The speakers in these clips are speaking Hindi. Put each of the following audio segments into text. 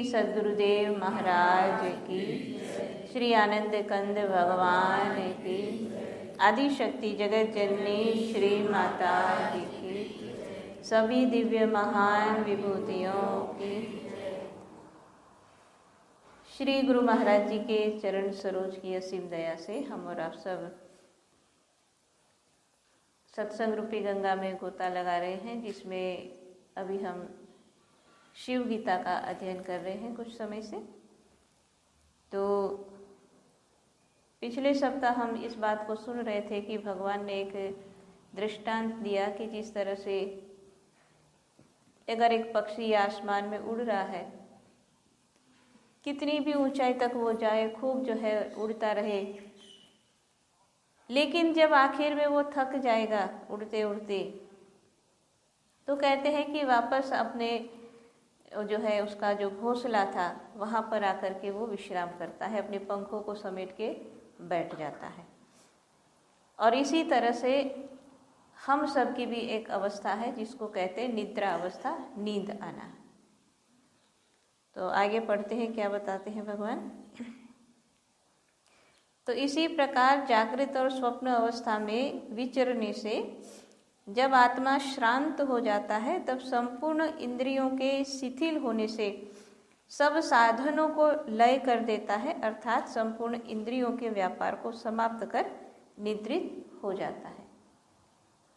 सद्गुरुदेव महाराज की, श्री आनंद कंद भगवान की, आदि शक्ति जगत जननी श्री माता जी की, सभी दिव्य महान विभूतियों की, श्री गुरु महाराज जी के चरण सरोज की असीम दया से हम और आप सब सत्संग रूपी गंगा में गोता लगा रहे हैं, जिसमें अभी हम शिव गीता का अध्ययन कर रहे हैं कुछ समय से। तो पिछले सप्ताह हम इस बात को सुन रहे थे कि भगवान ने एक दृष्टांत दिया कि जिस तरह से अगर एक पक्षी आसमान में उड़ रहा है, कितनी भी ऊंचाई तक वो जाए, खूब जो है उड़ता रहे, लेकिन जब आखिर में वो थक जाएगा उड़ते उड़ते, तो कहते हैं कि वापस अपने जो है उसका जो घोंसला था वहाँ पर आकर के वो विश्राम करता है, अपने पंखों को समेट के बैठ जाता है। और इसी तरह से हम सब की भी एक अवस्था है जिसको कहते हैं निद्रा अवस्था, नींद आना। तो आगे पढ़ते हैं, क्या बताते हैं भगवान। तो इसी प्रकार जागृत और स्वप्न अवस्था में विचरने से जब आत्मा श्रांत हो जाता है, तब संपूर्ण इंद्रियों के शिथिल होने से सब साधनों को लय कर देता है, अर्थात संपूर्ण इंद्रियों के व्यापार को समाप्त कर निद्रित हो जाता है।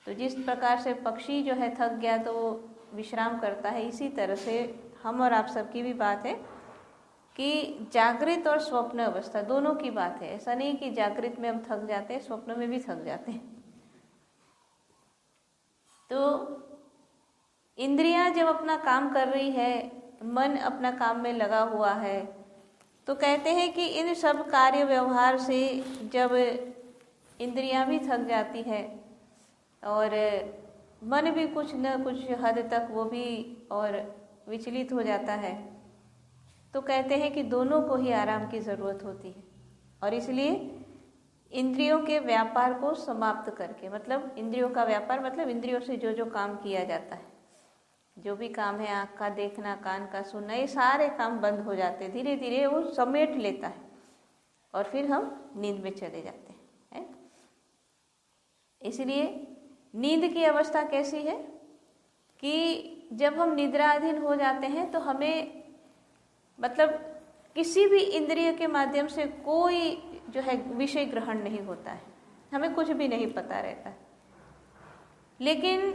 तो जिस प्रकार से पक्षी जो है थक गया तो वो विश्राम करता है, इसी तरह से हम और आप सबकी भी बात है कि जागृत और स्वप्न अवस्था दोनों की बात है। ऐसा नहीं कि जागृत में हम थक जाते हैं, स्वप्न में भी थक जाते हैं। तो इंद्रियां जब अपना काम कर रही है, मन अपना काम में लगा हुआ है, तो कहते हैं कि इन सब कार्य व्यवहार से जब इंद्रियां भी थक जाती है और मन भी कुछ न कुछ हद तक वो भी और विचलित हो जाता है, तो कहते हैं कि दोनों को ही आराम की ज़रूरत होती है। और इसलिए इंद्रियों के व्यापार को समाप्त करके, मतलब इंद्रियों का व्यापार मतलब इंद्रियों से जो जो काम किया जाता है, जो भी काम है, आँख का देखना, कान का सुनना, ये सारे काम बंद हो जाते हैं। धीरे धीरे वो समेट लेता है और फिर हम नींद में चले जाते हैं। इसलिए नींद की अवस्था कैसी है कि जब हम निद्राधीन हो जाते हैं तो हमें मतलब किसी भी इंद्रिय के माध्यम से कोई जो है विषय ग्रहण नहीं होता है, हमें कुछ भी नहीं पता रहता है। लेकिन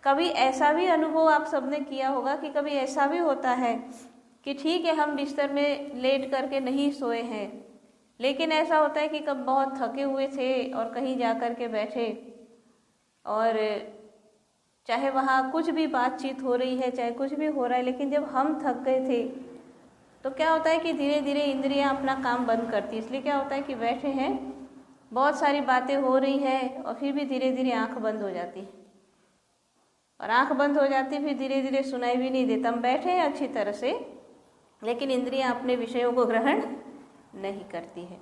कभी ऐसा भी अनुभव आप सबने किया होगा कि कभी ऐसा भी होता है कि ठीक है हम बिस्तर में लेट करके नहीं सोए हैं, लेकिन ऐसा होता है कि कब बहुत थके हुए थे और कहीं जा कर के बैठे और चाहे वहाँ कुछ भी बातचीत हो रही है, चाहे कुछ भी हो रहा है, लेकिन जब हम थक गए थे तो क्या होता है कि धीरे धीरे इंद्रियां अपना काम बंद करती है। इसलिए क्या होता है कि बैठे हैं, बहुत सारी बातें हो रही है और फिर भी धीरे धीरे आंख बंद हो जाती है, और आंख बंद हो जाती है, फिर धीरे धीरे सुनाई भी नहीं देता। हम बैठे हैं अच्छी तरह से, लेकिन इंद्रियां अपने विषयों को ग्रहण नहीं करती है।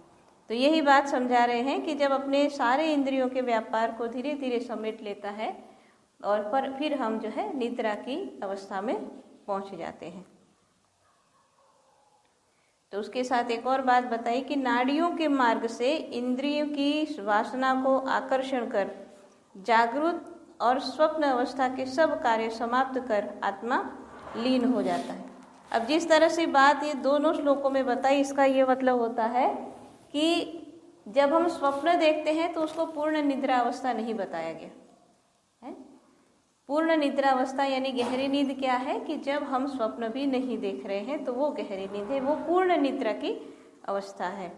तो यही बात समझा रहे हैं कि जब अपने सारे इंद्रियों के व्यापार को धीरे धीरे समेट लेता है और फिर हम जो है निद्रा की अवस्था में पहुंच जाते हैं। तो उसके साथ एक और बात बताई कि नाड़ियों के मार्ग से इंद्रियों की वासना को आकर्षण कर जागृत और स्वप्न अवस्था के सब कार्य समाप्त कर आत्मा लीन हो जाता है। अब जिस तरह से बात ये दोनों श्लोकों में बताई, इसका ये मतलब होता है कि जब हम स्वप्न देखते हैं तो उसको पूर्ण निद्रा अवस्था नहीं बताया गया है। पूर्ण निद्रा अवस्था यानी गहरी नींद क्या है कि जब हम स्वप्न भी नहीं देख रहे हैं तो वो गहरी नींद है, वो पूर्ण निद्रा की अवस्था है।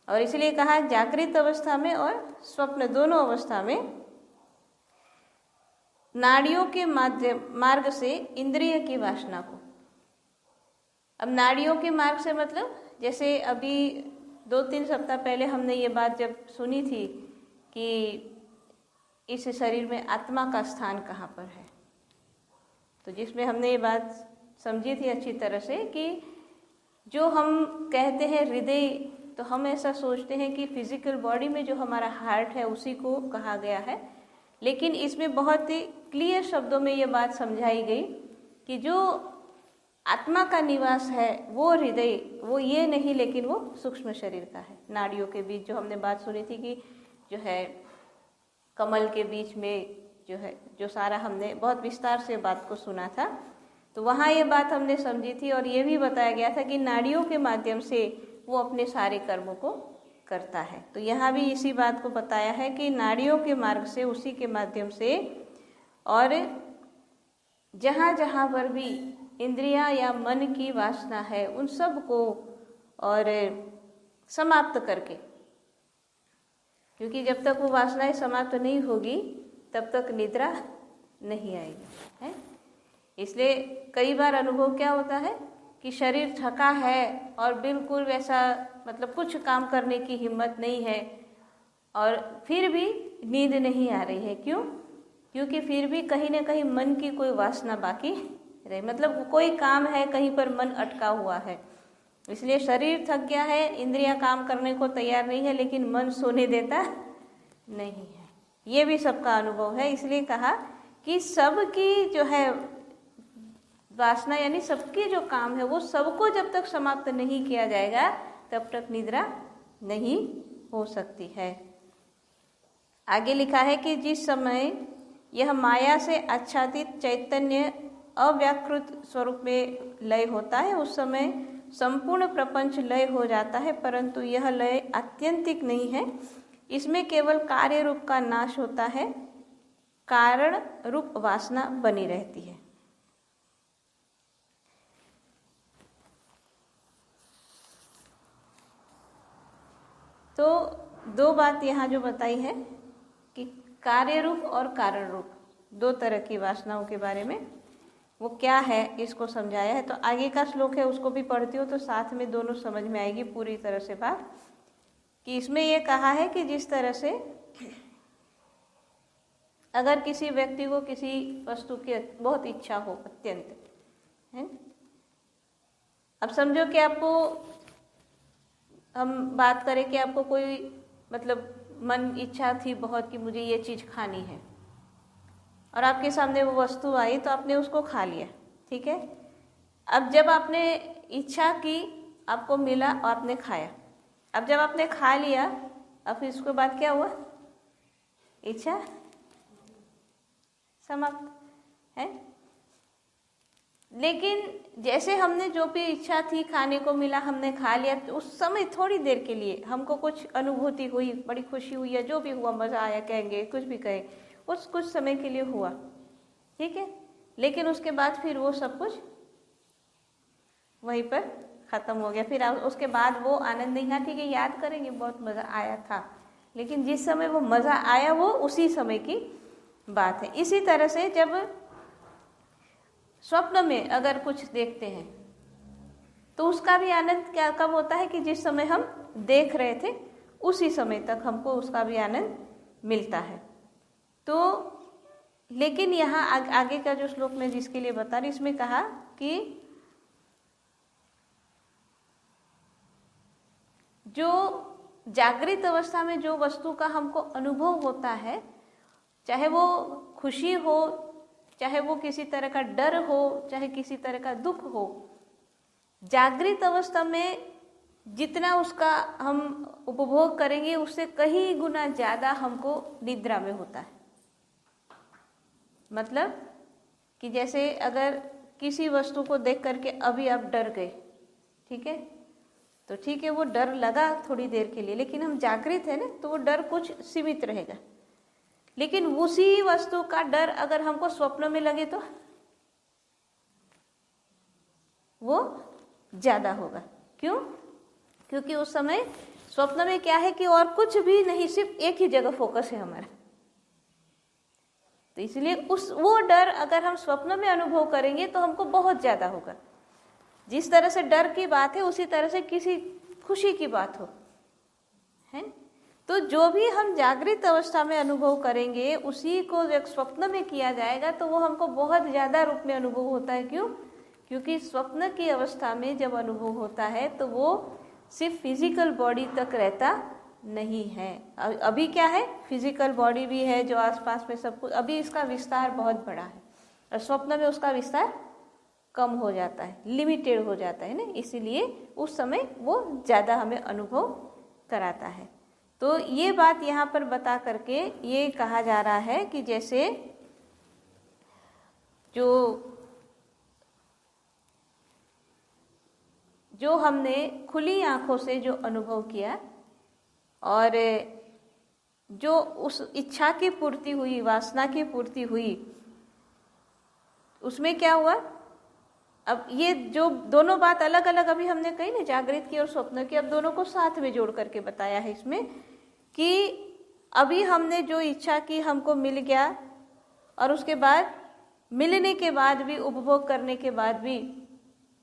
और इसलिए कहा जागृत अवस्था में और स्वप्न दोनों अवस्था में नाड़ियों के मार्ग से इंद्रिय की वासना को। अब नाड़ियों के मार्ग से मतलब जैसे अभी 2-3 सप्ताह पहले हमने ये बात जब सुनी थी कि इस शरीर में आत्मा का स्थान कहाँ पर है, तो जिसमें हमने ये बात समझी थी अच्छी तरह से कि जो हम कहते हैं हृदय, तो हम ऐसा सोचते हैं कि फिजिकल बॉडी में जो हमारा हार्ट है उसी को कहा गया है, लेकिन इसमें बहुत ही क्लियर शब्दों में ये बात समझाई गई कि जो आत्मा का निवास है वो हृदय, वो ये नहीं, लेकिन वो सूक्ष्म शरीर का है। नाड़ियों के बीच जो हमने बात सुनी थी कि जो है कमल के बीच में जो है, जो सारा हमने बहुत विस्तार से बात को सुना था, तो वहाँ ये बात हमने समझी थी और ये भी बताया गया था कि नाड़ियों के माध्यम से वो अपने सारे कर्मों को करता है। तो यहाँ भी इसी बात को बताया है कि नाड़ियों के मार्ग से, उसी के माध्यम से, और जहाँ जहाँ पर भी इंद्रियां या मन की वासना है उन सब को और समाप्त करके, क्योंकि जब तक वो वासनाएं समाप्त नहीं होगी तब तक निद्रा नहीं आएगी, है। इसलिए कई बार अनुभव क्या होता है कि शरीर थका है और बिल्कुल वैसा मतलब कुछ काम करने की हिम्मत नहीं है और फिर भी नींद नहीं आ रही है। क्यों? क्योंकि फिर भी कहीं ना कहीं मन की कोई वासना बाकी रहे, मतलब कोई काम है कहीं पर मन अटका हुआ है। इसलिए शरीर थक गया है, इंद्रियां काम करने को तैयार नहीं है, लेकिन मन सोने देता नहीं है। ये भी सबका अनुभव है। इसलिए कहा कि सबकी जो है वासना, यानी सबके जो काम है वो सबको जब तक समाप्त नहीं किया जाएगा तब तक निद्रा नहीं हो सकती है। आगे लिखा है कि जिस समय यह माया से आच्छादित चैतन्य अव्याकृत स्वरूप में लय होता है उस समय संपूर्ण प्रपंच लय हो जाता है, परंतु यह लय आत्यंतिक नहीं है। इसमें केवल कार्य रूप का नाश होता है, कारण रूप वासना बनी रहती है। तो दो बात यहाँ जो बताई है कि कार्य रूप और कारण रूप, दो तरह की वासनाओं के बारे में वो क्या है इसको समझाया है। तो आगे का श्लोक है उसको भी पढ़ती हो तो साथ में दोनों समझ में आएगी पूरी तरह से बात। कि इसमें ये कहा है कि जिस तरह से अगर किसी व्यक्ति को किसी वस्तु की बहुत इच्छा हो अत्यंत, है, अब समझो कि आपको, हम बात करें कि आपको कोई मतलब मन इच्छा थी बहुत कि मुझे ये चीज़ खानी है और आपके सामने वो वस्तु आई तो आपने उसको खा लिया, ठीक है। अब जब आपने इच्छा की, आपको मिला और आपने खाया, अब जब आपने खा लिया अब फिर इसके बाद क्या हुआ? इच्छा समाप्त, है। लेकिन जैसे हमने जो भी इच्छा थी खाने को मिला, हमने खा लिया, तो उस समय थोड़ी देर के लिए हमको कुछ अनुभूति हुई, बड़ी खुशी हुई या जो भी हुआ, मज़ा आया कहेंगे, कुछ भी कहें, उस कुछ समय के लिए हुआ, ठीक है। लेकिन उसके बाद फिर वो सब कुछ वहीं पर ख़त्म हो गया। फिर उसके बाद वो आनंद नहीं है, ठीक है, याद करेंगे बहुत मज़ा आया था, लेकिन जिस समय वो मज़ा आया वो उसी समय की बात है। इसी तरह से जब स्वप्न में अगर कुछ देखते हैं तो उसका भी आनंद क्या कब होता है कि जिस समय हम देख रहे थे उसी समय तक हमको उसका भी आनंद मिलता है। तो लेकिन यहाँ आगे का जो श्लोक में जिसके लिए बता रही, इसमें कहा कि जो जागृत अवस्था में जो वस्तु का हमको अनुभव होता है, चाहे वो खुशी हो, चाहे वो किसी तरह का डर हो, चाहे किसी तरह का दुख हो, जागृत अवस्था में जितना उसका हम उपभोग करेंगे उससे कहीं गुना ज़्यादा हमको निद्रा में होता है। मतलब कि जैसे अगर किसी वस्तु को देख करके अभी आप डर गए, ठीक है, तो ठीक है वो डर लगा थोड़ी देर के लिए, लेकिन हम जागृत है ना तो वो डर कुछ सीमित रहेगा। लेकिन उसी वस्तु का डर अगर हमको स्वप्न में लगे तो वो ज़्यादा होगा। क्यों? क्योंकि उस समय स्वप्न में क्या है कि और कुछ भी नहीं, सिर्फ एक ही जगह फोकस है हमारा। तो इसलिए वो डर अगर हम स्वप्न में अनुभव करेंगे तो हमको बहुत ज़्यादा होगा। जिस तरह से डर की बात है उसी तरह से किसी खुशी की बात हो, है। तो जो भी हम जागृत अवस्था में अनुभव करेंगे उसी को जब स्वप्न में किया जाएगा तो वो हमको बहुत ज़्यादा रूप में अनुभव होता है। क्यों? क्योंकि स्वप्न की अवस्था में जब अनुभव होता है तो वो सिर्फ फिजिकल बॉडी तक रहता नहीं है। अभी क्या है, फिजिकल बॉडी भी है जो आसपास में सब कुछ, अभी इसका विस्तार बहुत बड़ा है और स्वप्न में उसका विस्तार कम हो जाता है, लिमिटेड हो जाता है ना, इसीलिए उस समय वो ज़्यादा हमें अनुभव कराता है। तो ये बात यहाँ पर बता करके ये कहा जा रहा है कि जैसे जो हमने खुली आंखों से जो अनुभव किया और जो उस इच्छा की पूर्ति हुई, वासना की पूर्ति हुई, उसमें क्या हुआ? अब ये जो दोनों बात अलग अलग अभी हमने कही ना, जागृत की और स्वप्न की, अब दोनों को साथ में जोड़ करके बताया है इसमें कि अभी हमने जो इच्छा की हमको मिल गया, और उसके बाद मिलने के बाद भी, उपभोग करने के बाद भी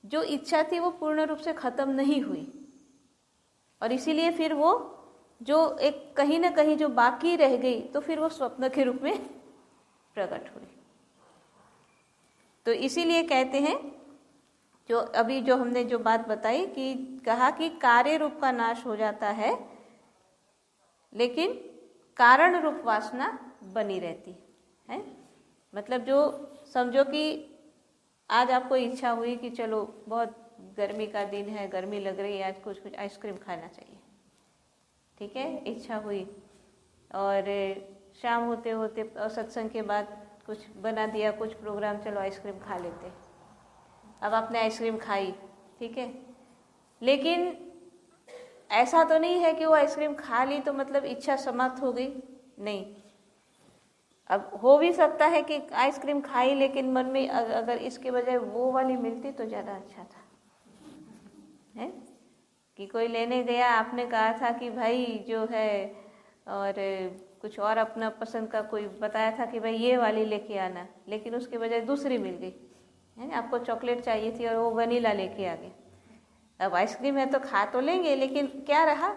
जो इच्छा थी वो पूर्ण रूप से खत्म नहीं हुई, और इसीलिए फिर वो जो एक कहीं ना कहीं जो बाकी रह गई तो फिर वो स्वप्न के रूप में प्रकट हुई। तो इसीलिए कहते हैं, जो अभी जो हमने जो बात बताई कि कहा कि कार्य रूप का नाश हो जाता है लेकिन कारण रूप वासना बनी रहती है। मतलब जो समझो कि आज आपको इच्छा हुई कि चलो बहुत गर्मी का दिन है, गर्मी लग रही है, आज कुछ आइसक्रीम खाना चाहिए, ठीक है, इच्छा हुई, और शाम होते होते सत्संग के बाद कुछ बना दिया, कुछ प्रोग्राम, चलो आइसक्रीम खा लेते। अब आपने आइसक्रीम खाई, ठीक है, लेकिन ऐसा तो नहीं है कि वो आइसक्रीम खा ली तो मतलब इच्छा समाप्त हो गई, नहीं। अब हो भी सकता है कि आइसक्रीम खाई लेकिन मन में अगर इसके बजाय वो वाली मिलती तो ज़्यादा अच्छा था, है कि कोई लेने गया, आपने कहा था कि भाई जो है, और कुछ और अपना पसंद का कोई बताया था कि भाई ये वाली लेके आना, लेकिन उसके बजाय दूसरी मिल गई, है ना। आपको चॉकलेट चाहिए थी और वो वनीला लेके आ गए। अब आइसक्रीम है तो खा तो लेंगे, लेकिन क्या रहा,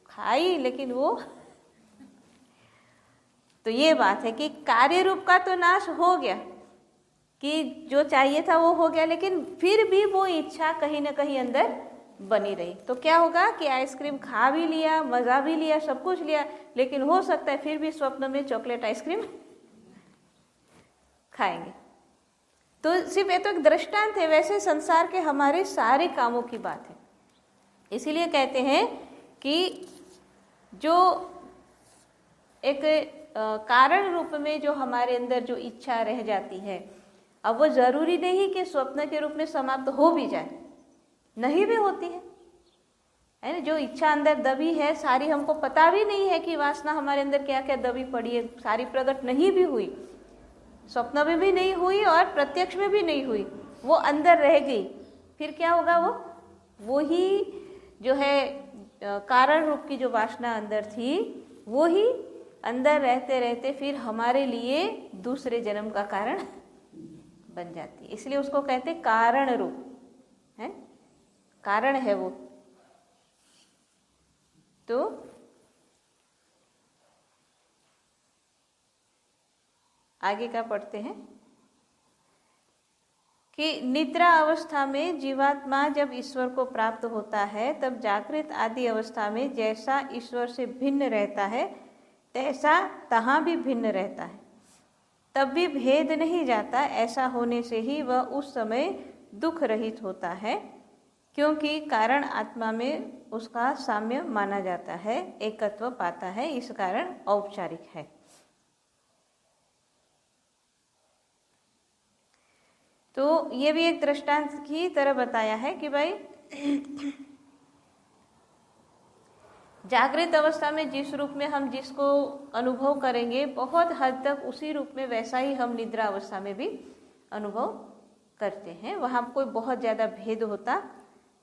खाई लेकिन वो। तो ये बात है कि कार्य रूप का तो नाश हो गया, कि जो चाहिए था वो हो गया, लेकिन फिर भी वो इच्छा कहीं ना कहीं अंदर बनी रही। तो क्या होगा कि आइसक्रीम खा भी लिया, मज़ा भी लिया, सब कुछ लिया, लेकिन हो सकता है फिर भी स्वप्न में चॉकलेट आइसक्रीम खाएंगे। तो सिर्फ ये तो एक दृष्टांत है, वैसे संसार के हमारे सारे कामों की बात है। इसीलिए कहते हैं कि जो एक कारण रूप में जो हमारे अंदर जो इच्छा रह जाती है, अब वो जरूरी नहीं कि स्वप्न के रूप में समाप्त हो भी जाए, नहीं भी होती है ना। जो इच्छा अंदर दबी है सारी, हमको पता भी नहीं है कि वासना हमारे अंदर क्या क्या दबी पड़ी है, सारी प्रकट नहीं भी हुई, स्वप्न में भी नहीं हुई और प्रत्यक्ष में भी नहीं हुई, वो अंदर रह गई। फिर क्या होगा, वो ही जो है कारण रूप की जो वासना अंदर थी, वो ही अंदर रहते रहते फिर हमारे लिए दूसरे जन्म का कारण बन जाती है। इसलिए उसको कहते कारण रूप है, कारण है वो। तो आगे का पढ़ते हैं कि निद्रा अवस्था में जीवात्मा जब ईश्वर को प्राप्त होता है, तब जागृत आदि अवस्था में जैसा ईश्वर से भिन्न रहता है तैसा तहाँ भी भिन्न रहता है, तब भी भेद नहीं जाता। ऐसा होने से ही वह उस समय दुख रहित होता है, क्योंकि कारण आत्मा में उसका साम्य माना जाता है, एकत्व पाता है, इस कारण औपचारिक है। तो ये भी एक दृष्टांत की तरह बताया है कि भाई जागृत अवस्था में जिस रूप में हम जिसको अनुभव करेंगे, बहुत हद तक उसी रूप में वैसा ही हम निद्रा अवस्था में भी अनुभव करते हैं। वहाँ कोई बहुत ज़्यादा भेद होता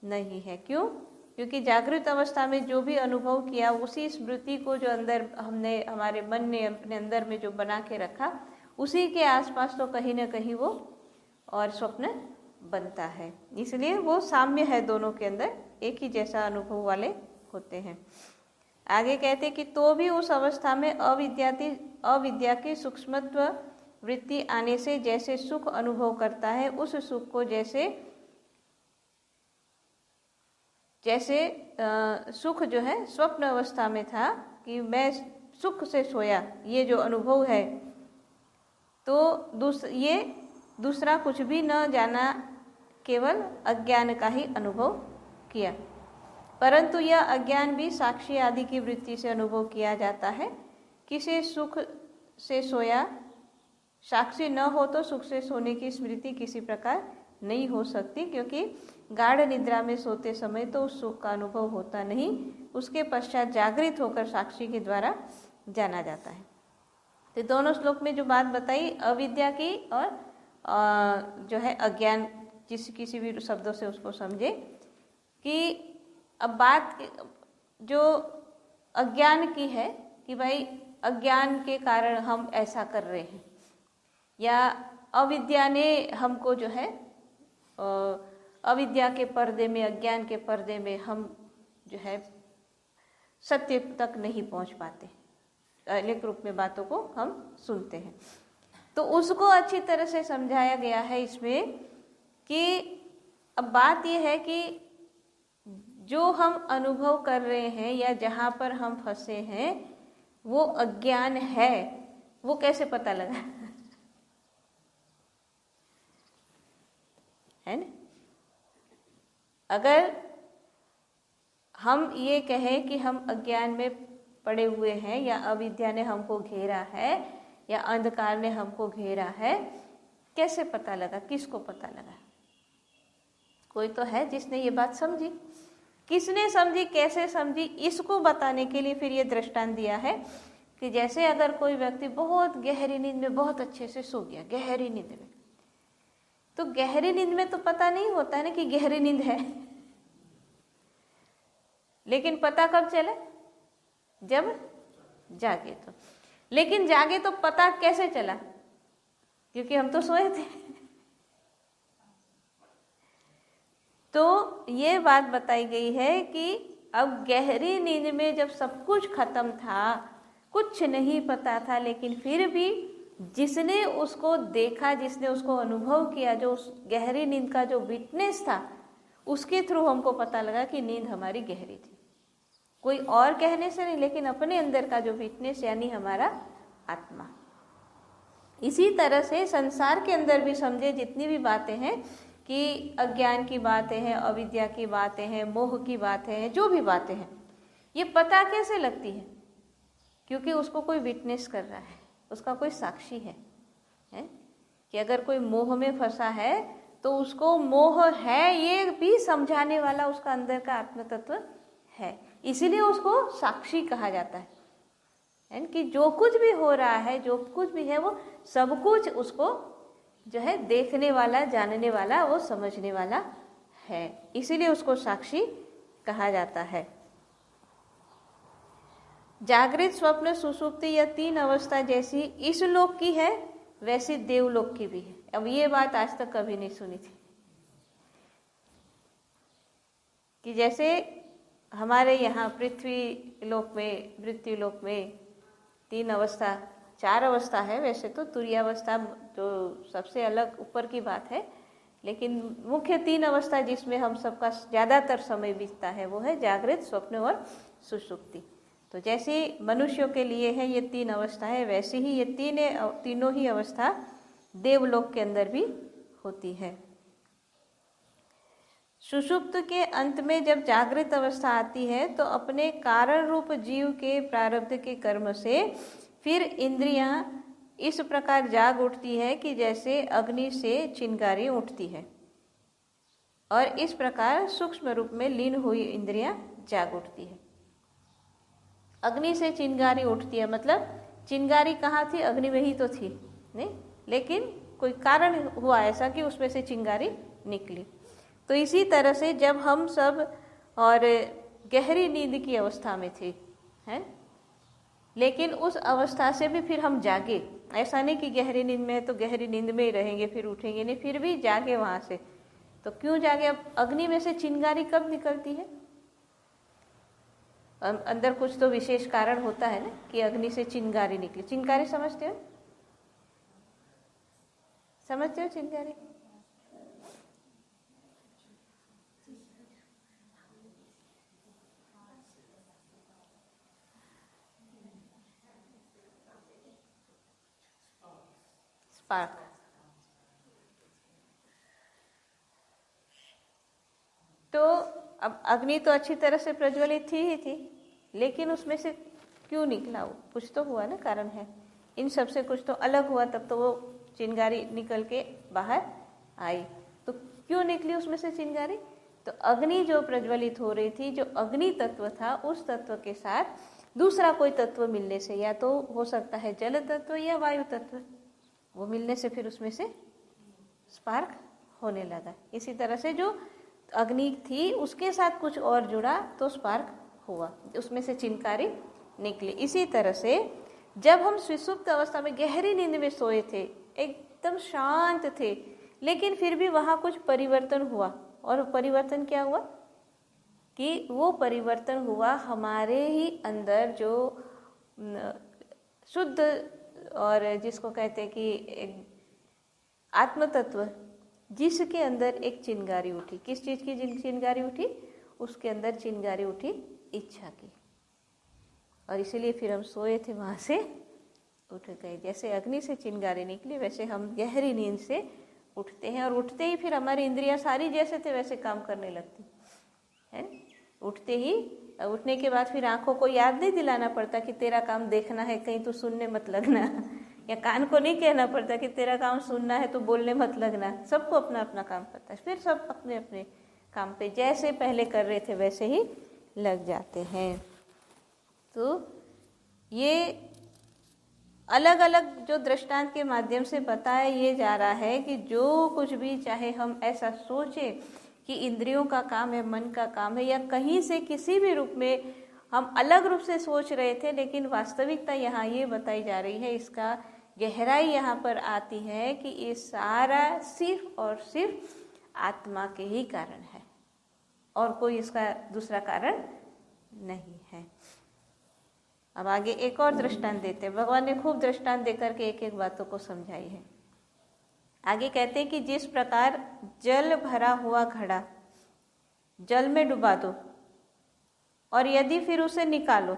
नहीं है। क्यों? क्योंकि जागृत अवस्था में जो भी अनुभव किया, उसी स्मृति को जो अंदर हमने हमारे मन ने अपने अंदर में जो बना के रखा, उसी के आसपास तो कहीं ना कहीं वो और स्वप्न बनता है। इसलिए वो साम्य है, दोनों के अंदर एक ही जैसा अनुभव वाले होते हैं। आगे कहते कि तो भी उस अवस्था में अविद्या की सूक्ष्मत्व वृत्ति आने से जैसे सुख अनुभव करता है, उस सुख को जैसे सुख जो है स्वप्न अवस्था में था कि मैं सुख से सोया, ये जो अनुभव है, तो ये दूसरा कुछ भी न जाना, केवल अज्ञान का ही अनुभव किया। परंतु यह अज्ञान भी साक्षी आदि की वृत्ति से अनुभव किया जाता है। किसी सुख से सोया, साक्षी न हो तो सुख से सोने की स्मृति किसी प्रकार नहीं हो सकती, क्योंकि गाढ़ निद्रा में सोते समय तो उस सुख का अनुभव होता नहीं। उसके पश्चात जागृत होकर साक्षी के द्वारा जाना जाता है। तो दोनों श्लोक में जो बात बताई अविद्या की और जो है अज्ञान, किसी भी शब्दों से उसको समझे कि अब बात जो अज्ञान की है कि भाई अज्ञान के कारण हम ऐसा कर रहे हैं, या अविद्या ने हमको जो है अविद्या के पर्दे में, अज्ञान के पर्दे में हम जो है सत्य तक नहीं पहुंच पाते, अनेक रूप में बातों को हम सुनते हैं। तो उसको अच्छी तरह से समझाया गया है इसमें कि अब बात यह है कि जो हम अनुभव कर रहे हैं या जहाँ पर हम फंसे हैं वो अज्ञान है, वो कैसे पता लगा? है ना? अगर हम ये कहें कि हम अज्ञान में पड़े हुए हैं या अविद्या ने हमको घेरा है या अंधकार ने हमको घेरा है, कैसे पता लगा? किसको पता लगा? कोई तो है जिसने ये बात समझी। किसने समझी, कैसे समझी, इसको बताने के लिए फिर ये दृष्टांत दिया है कि जैसे अगर कोई व्यक्ति बहुत गहरी नींद में बहुत अच्छे से सो गया, गहरी नींद में, तो गहरी नींद में तो पता नहीं होता है ना कि गहरी नींद है, लेकिन पता कब चला? जब जागे तो। लेकिन जागे तो पता कैसे चला? क्योंकि हम तो सोए थे। तो ये बात बताई गई है कि अब गहरी नींद में जब सब कुछ खत्म था, कुछ नहीं पता था, लेकिन फिर भी जिसने उसको देखा, जिसने उसको अनुभव किया, जो उस गहरी नींद का जो विटनेस था, उसके थ्रू हमको पता लगा कि नींद हमारी गहरी थी। कोई और कहने से नहीं, लेकिन अपने अंदर का जो विटनेस यानी हमारा आत्मा। इसी तरह से संसार के अंदर भी समझे जितनी भी बातें हैं कि अज्ञान की बातें हैं, अविद्या की बातें हैं, मोह की बातें हैं, जो भी बातें हैं, ये पता कैसे लगती है? क्योंकि उसको कोई विटनेस कर रहा है, उसका कोई साक्षी है कि अगर कोई मोह में फंसा है तो उसको मोह है ये भी समझाने वाला उसका अंदर का आत्म तत्व है। इसीलिए उसको साक्षी कहा जाता है कि जो कुछ भी हो रहा है, जो कुछ भी है, वो सब कुछ उसको जो है देखने वाला, जानने वाला, वो समझने वाला है। इसीलिए उसको साक्षी कहा जाता है। जागृत, स्वप्न, सुषुप्ति, यह तीन अवस्था जैसी इस लोक की है वैसी देवलोक की भी है। अब ये बात आज तक कभी नहीं सुनी थी कि जैसे हमारे यहाँ पृथ्वी लोक में, मृत्यु लोक में तीन अवस्था, चार अवस्था है वैसे तो, तुरीयावस्था जो सबसे अलग ऊपर की बात है, लेकिन मुख्य तीन अवस्था जिसमें हम सबका ज़्यादातर समय बीतता है वो है जागृत, स्वप्न और सुषुप्ति। तो जैसे मनुष्यों के लिए है ये तीन अवस्था है, वैसे ही ये तीनों ही अवस्था देवलोक के अंदर भी होती है। सुषुप्त के अंत में जब जागृत अवस्था आती है तो अपने कारण रूप जीव के प्रारब्ध के कर्म से फिर इंद्रियां इस प्रकार जाग उठती है कि जैसे अग्नि से चिंगारी उठती है, और इस प्रकार सूक्ष्म रूप में लीन हुई इंद्रियां जाग उठती है। अग्नि से चिंगारी उठती है मतलब चिंगारी कहाँ थी? अग्नि में ही तो थी नहीं, लेकिन कोई कारण हुआ ऐसा कि उसमें से चिंगारी निकली। तो इसी तरह से जब हम सब और गहरी नींद की अवस्था में थे, हैं, लेकिन उस अवस्था से भी फिर हम जागे। ऐसा नहीं कि गहरी नींद में है तो गहरी नींद में ही रहेंगे फिर उठेंगे नहीं, फिर भी जागे वहाँ से। तो क्यों जागे? अब अग्नि में से चिंगारी कब निकलती है? अंदर कुछ तो विशेष कारण होता है ना कि अग्नि से चिंगारी निकली। चिंगारी समझते हो? समझते हो चिंगारी? स्पार्क। अब अग्नि तो अच्छी तरह से प्रज्वलित थी ही थी, लेकिन उसमें से क्यों निकला? वो कुछ तो हुआ ना, कारण है। इन सब से कुछ तो अलग हुआ, तब तो वो चिंगारी निकल के बाहर आई। तो क्यों निकली उसमें से चिंगारी? तो अग्नि जो प्रज्वलित हो रही थी, जो अग्नि तत्व था, उस तत्व के साथ दूसरा कोई तत्व मिलने से, या तो हो सकता है जल तत्व या वायु तत्व, वो मिलने से फिर उसमें से स्पार्क होने लगा। इसी तरह से जो अग्नि थी उसके साथ कुछ और जुड़ा तो स्पार्क हुआ, उसमें से चिंगारी निकली। इसी तरह से जब हम सुषुप्त अवस्था में गहरी नींद में सोए थे, एकदम शांत थे, लेकिन फिर भी वहाँ कुछ परिवर्तन हुआ। और परिवर्तन क्या हुआ? कि वो परिवर्तन हुआ हमारे ही अंदर जो शुद्ध और जिसको कहते हैं कि एक आत्म तत्व, जिसके अंदर एक चिंगारी उठी। किस चीज की चिंगारी उठी? उसके अंदर चिंगारी उठी इच्छा की, और इसीलिए फिर हम सोए थे, वहां से उठ गए। जैसे अग्नि से चिंगारी निकली, वैसे हम गहरी नींद से उठते हैं, और उठते ही फिर हमारी इंद्रियां सारी जैसे थे वैसे काम करने लगती है। उठते ही, उठने के बाद फिर आंखों को याद नहीं दिलाना पड़ता कि तेरा काम देखना है, कहीं तो सुनने मत लगना, या कान को नहीं कहना पड़ता कि तेरा काम सुनना है तो बोलने मत लगना। सबको अपना अपना काम पड़ता है, फिर सब अपने अपने काम पे जैसे पहले कर रहे थे वैसे ही लग जाते हैं। तो ये अलग अलग जो दृष्टांत के माध्यम से बताया ये जा रहा है कि जो कुछ भी, चाहे हम ऐसा सोचें कि इंद्रियों का काम है, मन का काम है, या कहीं से किसी भी रूप में हम अलग रूप से सोच रहे थे, लेकिन वास्तविकता यहाँ ये बताई जा रही है, इसका गहराई यहाँ पर आती है कि ये सारा सिर्फ और सिर्फ आत्मा के ही कारण है, और कोई इसका दूसरा कारण नहीं है। अब आगे एक और दृष्टांत देते हैं। भगवान ने खूब दृष्टांत देकर के एक एक बातों को समझाई है। आगे कहते हैं कि जिस प्रकार जल भरा हुआ घड़ा जल में डुबा दो, और यदि फिर उसे निकालो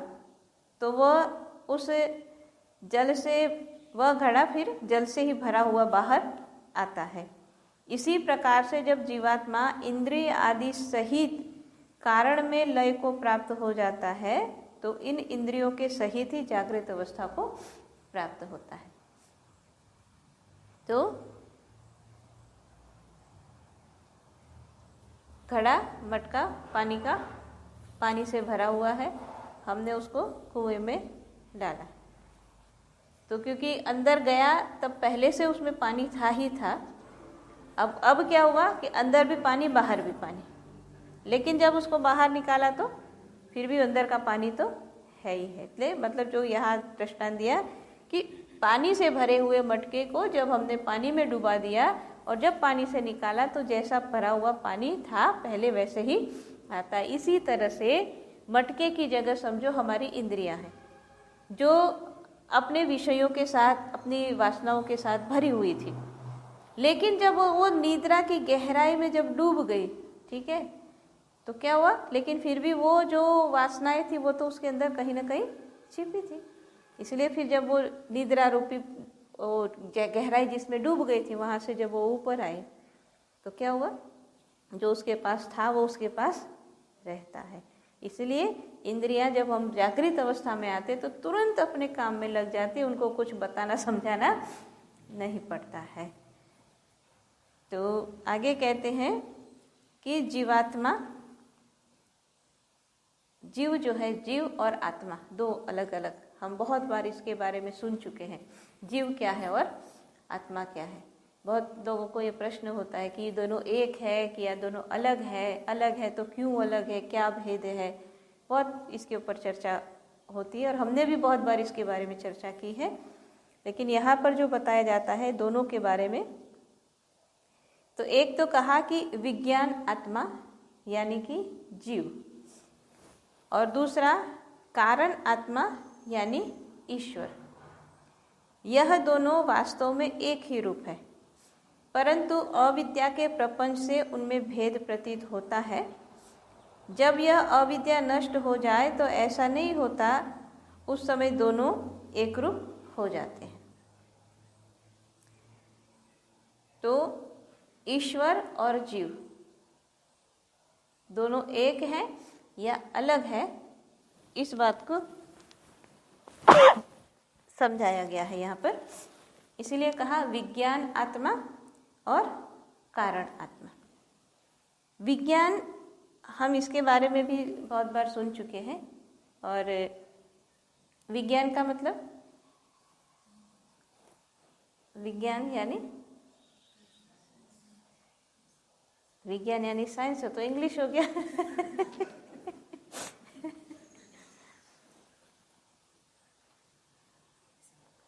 तो वह उस जल से, वह घड़ा फिर जल से ही भरा हुआ बाहर आता है। इसी प्रकार से जब जीवात्मा इंद्रिय आदि सहित कारण में लय को प्राप्त हो जाता है, तो इन इंद्रियों के सहित ही जागृत अवस्था को प्राप्त होता है। तो घड़ा, मटका पानी का, पानी से भरा हुआ है, हमने उसको कुएं में डाला, तो क्योंकि अंदर गया तब पहले से उसमें पानी था ही था। अब क्या हुआ कि अंदर भी पानी, बाहर भी पानी, लेकिन जब उसको बाहर निकाला तो फिर भी अंदर का पानी तो है ही है। इसलिए मतलब जो यहाँ दृष्टांत दिया कि पानी से भरे हुए मटके को जब हमने पानी में डुबा दिया, और जब पानी से निकाला तो जैसा भरा हुआ पानी था पहले वैसे ही आता है। इसी तरह से मटके की जगह समझो हमारी इंद्रियां हैं, जो अपने विषयों के साथ, अपनी वासनाओं के साथ भरी हुई थी, लेकिन जब वो निद्रा की गहराई में जब डूब गई, ठीक है, तो क्या हुआ? लेकिन फिर भी वो जो वासनाएं थी वो तो उसके अंदर कहीं ना कहीं छिपी थी। इसलिए फिर जब वो निद्रा रूपी गहराई जिसमें डूब गई थी, वहां से जब वो ऊपर आए तो क्या हुआ? जो उसके पास था वो उसके पास रहता है। इसलिए इंद्रियां जब हम जागृत अवस्था में आते तो तुरंत अपने काम में लग जाती, उनको कुछ बताना समझाना नहीं पड़ता है। तो आगे कहते हैं कि जीवात्मा, जीव जो है, जीव और आत्मा दो अलग अलग, हम बहुत बार इसके बारे में सुन चुके हैं, जीव क्या है और आत्मा क्या है। बहुत लोगों को ये प्रश्न होता है कि ये दोनों एक है कि या दोनों अलग है, अलग है तो क्यों अलग है, क्या भेद है। बहुत इसके ऊपर चर्चा होती है और हमने भी बहुत बार इसके बारे में चर्चा की है। लेकिन यहाँ पर जो बताया जाता है दोनों के बारे में, तो एक तो कहा कि विज्ञान आत्मा यानी कि जीव, और दूसरा कारण आत्मा यानी ईश्वर। यह दोनों वास्तव में एक ही रूप है, परंतु अविद्या के प्रपंच से उनमें भेद प्रतीत होता है। जब यह अविद्या नष्ट हो जाए तो ऐसा नहीं होता, उस समय दोनों एक रूप हो जाते हैं। तो ईश्वर और जीव दोनों एक हैं या अलग है, इस बात को समझाया गया है यहाँ पर। इसीलिए कहा विज्ञान आत्मा और कारण आत्मा। विज्ञान, हम इसके बारे में भी बहुत बार सुन चुके हैं। और विज्ञान का मतलब, विज्ञान यानी साइंस हो तो इंग्लिश हो गया।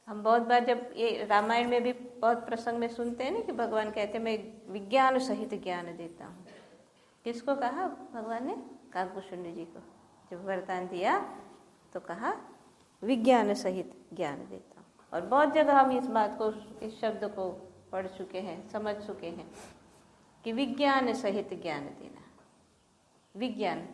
हम बहुत बार जब ये रामायण में भी बहुत प्रसंग में सुनते हैं ना कि भगवान कहते हैं मैं विज्ञान सहित ज्ञान देता हूँ। किसको कहा भगवान ने? काकभूषुंड जी को जब वरदान दिया तो कहा विज्ञान सहित ज्ञान देता हूँ। और बहुत जगह हम इस बात को, इस शब्द को पढ़ चुके हैं, समझ चुके हैं कि विज्ञान सहित ज्ञान देना। विज्ञान,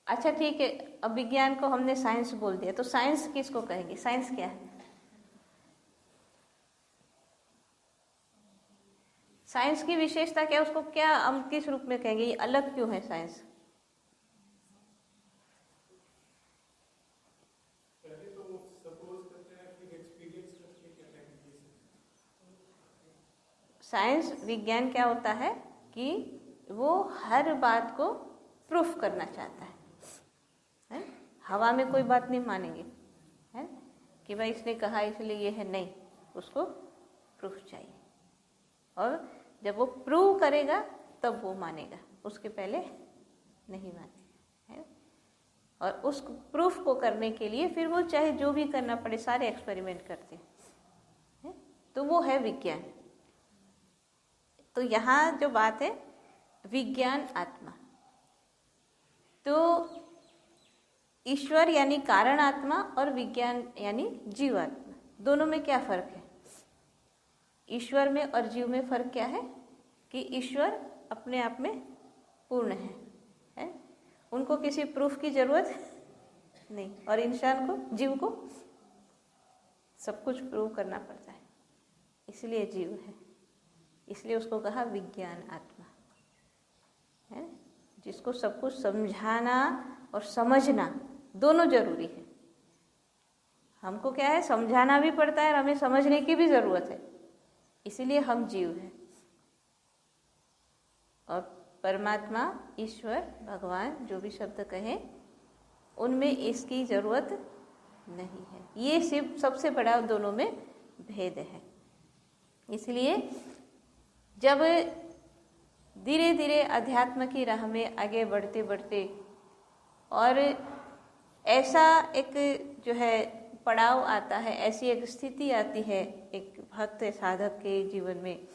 अच्छा ठीक है, अब विज्ञान को हमने साइंस बोल दिया तो साइंस किसको कहेंगे? साइंस क्या है? साइंस की विशेषता क्या है? उसको क्या हम किस रूप में कहेंगे? ये अलग क्यों है साइंस? साइंस, विज्ञान क्या होता है कि वो हर बात को प्रूफ करना चाहता है। हवा में कोई बात नहीं मानेंगे, है कि भाई इसने कहा इसलिए ये है, नहीं, उसको प्रूफ चाहिए। और जब वो प्रूव करेगा तब वो मानेगा, उसके पहले नहीं मानेगा, है। और उस प्रूफ को करने के लिए फिर वो चाहे जो भी करना पड़े, सारे एक्सपेरिमेंट करते हैं, तो वो है विज्ञान। तो यहाँ जो बात है विज्ञान आत्मा, तो ईश्वर यानी कारण आत्मा और विज्ञान यानी जीवात्मा, दोनों में क्या फर्क है? ईश्वर में और जीव में फर्क क्या है कि ईश्वर अपने आप में पूर्ण है? उनको किसी प्रूफ की जरूरत नहीं, और इंसान को, जीव को सब कुछ प्रूव करना पड़ता है, इसलिए जीव है। इसलिए उसको कहा विज्ञान आत्मा, है, जिसको सब कुछ समझाना और समझना दोनों जरूरी है। हमको क्या है, समझाना भी पड़ता है और हमें समझने की भी जरूरत है, इसीलिए हम जीव हैं। और परमात्मा, ईश्वर, भगवान, जो भी शब्द कहें, उनमें इसकी जरूरत नहीं है। ये सिर्फ सबसे बड़ा दोनों में भेद है। इसलिए जब धीरे धीरे अध्यात्म की राह में आगे बढ़ते बढ़ते और ऐसा एक जो है पड़ाव आता है, ऐसी एक स्थिति आती है एक भक्त साधक के जीवन में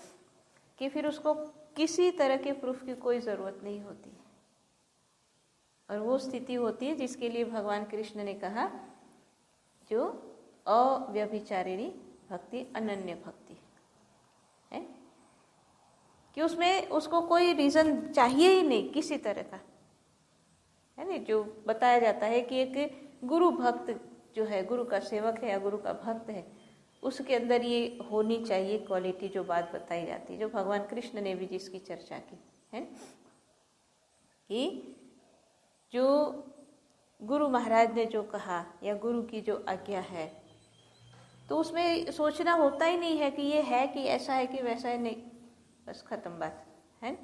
कि फिर उसको किसी तरह के प्रूफ की कोई ज़रूरत नहीं होती। और वो स्थिति होती है जिसके लिए भगवान कृष्ण ने कहा जो अव्यभिचारिणी भक्ति, अनन्य भक्ति है, कि उसमें उसको कोई रीज़न चाहिए ही नहीं किसी तरह का, है ना। जो बताया जाता है कि एक गुरु भक्त जो है, गुरु का सेवक है या गुरु का भक्त है, उसके अंदर ये होनी चाहिए क्वालिटी, जो बात बताई जाती है, जो भगवान कृष्ण ने भी जिसकी चर्चा की है, कि जो गुरु महाराज ने जो कहा या गुरु की जो आज्ञा है, तो उसमें सोचना होता ही नहीं है कि ये है कि ऐसा है कि वैसा है, नहीं, बस खत्म बात है।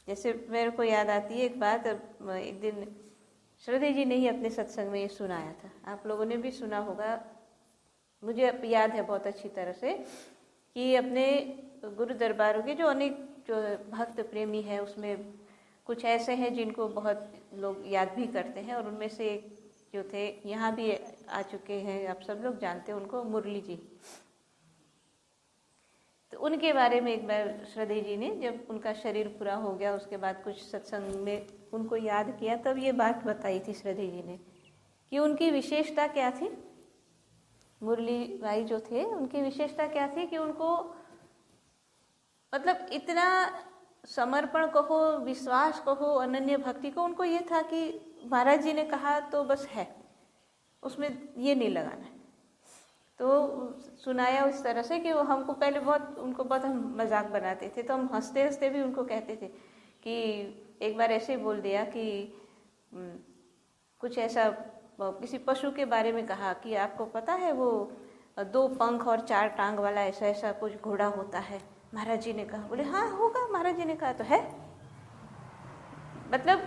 जैसे मेरे को याद आती है एक बात, एक दिन श्रद्धे जी ने ही अपने सत्संग में ये सुनाया था, आप लोगों ने भी सुना होगा, मुझे याद है बहुत अच्छी तरह से, कि अपने गुरु दरबारों के जो अनेक जो भक्त प्रेमी है, उसमें कुछ ऐसे हैं जिनको बहुत लोग याद भी करते हैं, और उनमें से एक जो थे, यहाँ भी आ चुके हैं, आप सब लोग जानते हैं उनको, मुरली जी। तो उनके बारे में एक बार श्रद्धे जी ने, जब उनका शरीर पूरा हो गया, उसके बाद कुछ सत्संग में उनको याद किया, तब ये बात बताई थी श्रद्धे जी ने कि उनकी विशेषता क्या थी। मुरली भाई जो थे, उनकी विशेषता क्या थी कि उनको मतलब इतना समर्पण कहो, विश्वास कहो, अनन्य भक्ति को, उनको ये था कि महाराज जी ने कहा तो बस है, उसमें ये नहीं लगाना है। तो सुनाया उस तरह से कि वो हमको पहले उनको बहुत हम मजाक बनाते थे, तो हम हंसते हंसते भी उनको कहते थे कि एक बार ऐसे बोल दिया कि कुछ ऐसा किसी पशु के बारे में कहा कि आपको पता है वो 2 पंख और 4 टांग वाला ऐसा ऐसा कुछ घोड़ा होता है। महाराज जी ने कहा, बोले हाँ होगा। महाराज जी ने कहा तो है, मतलब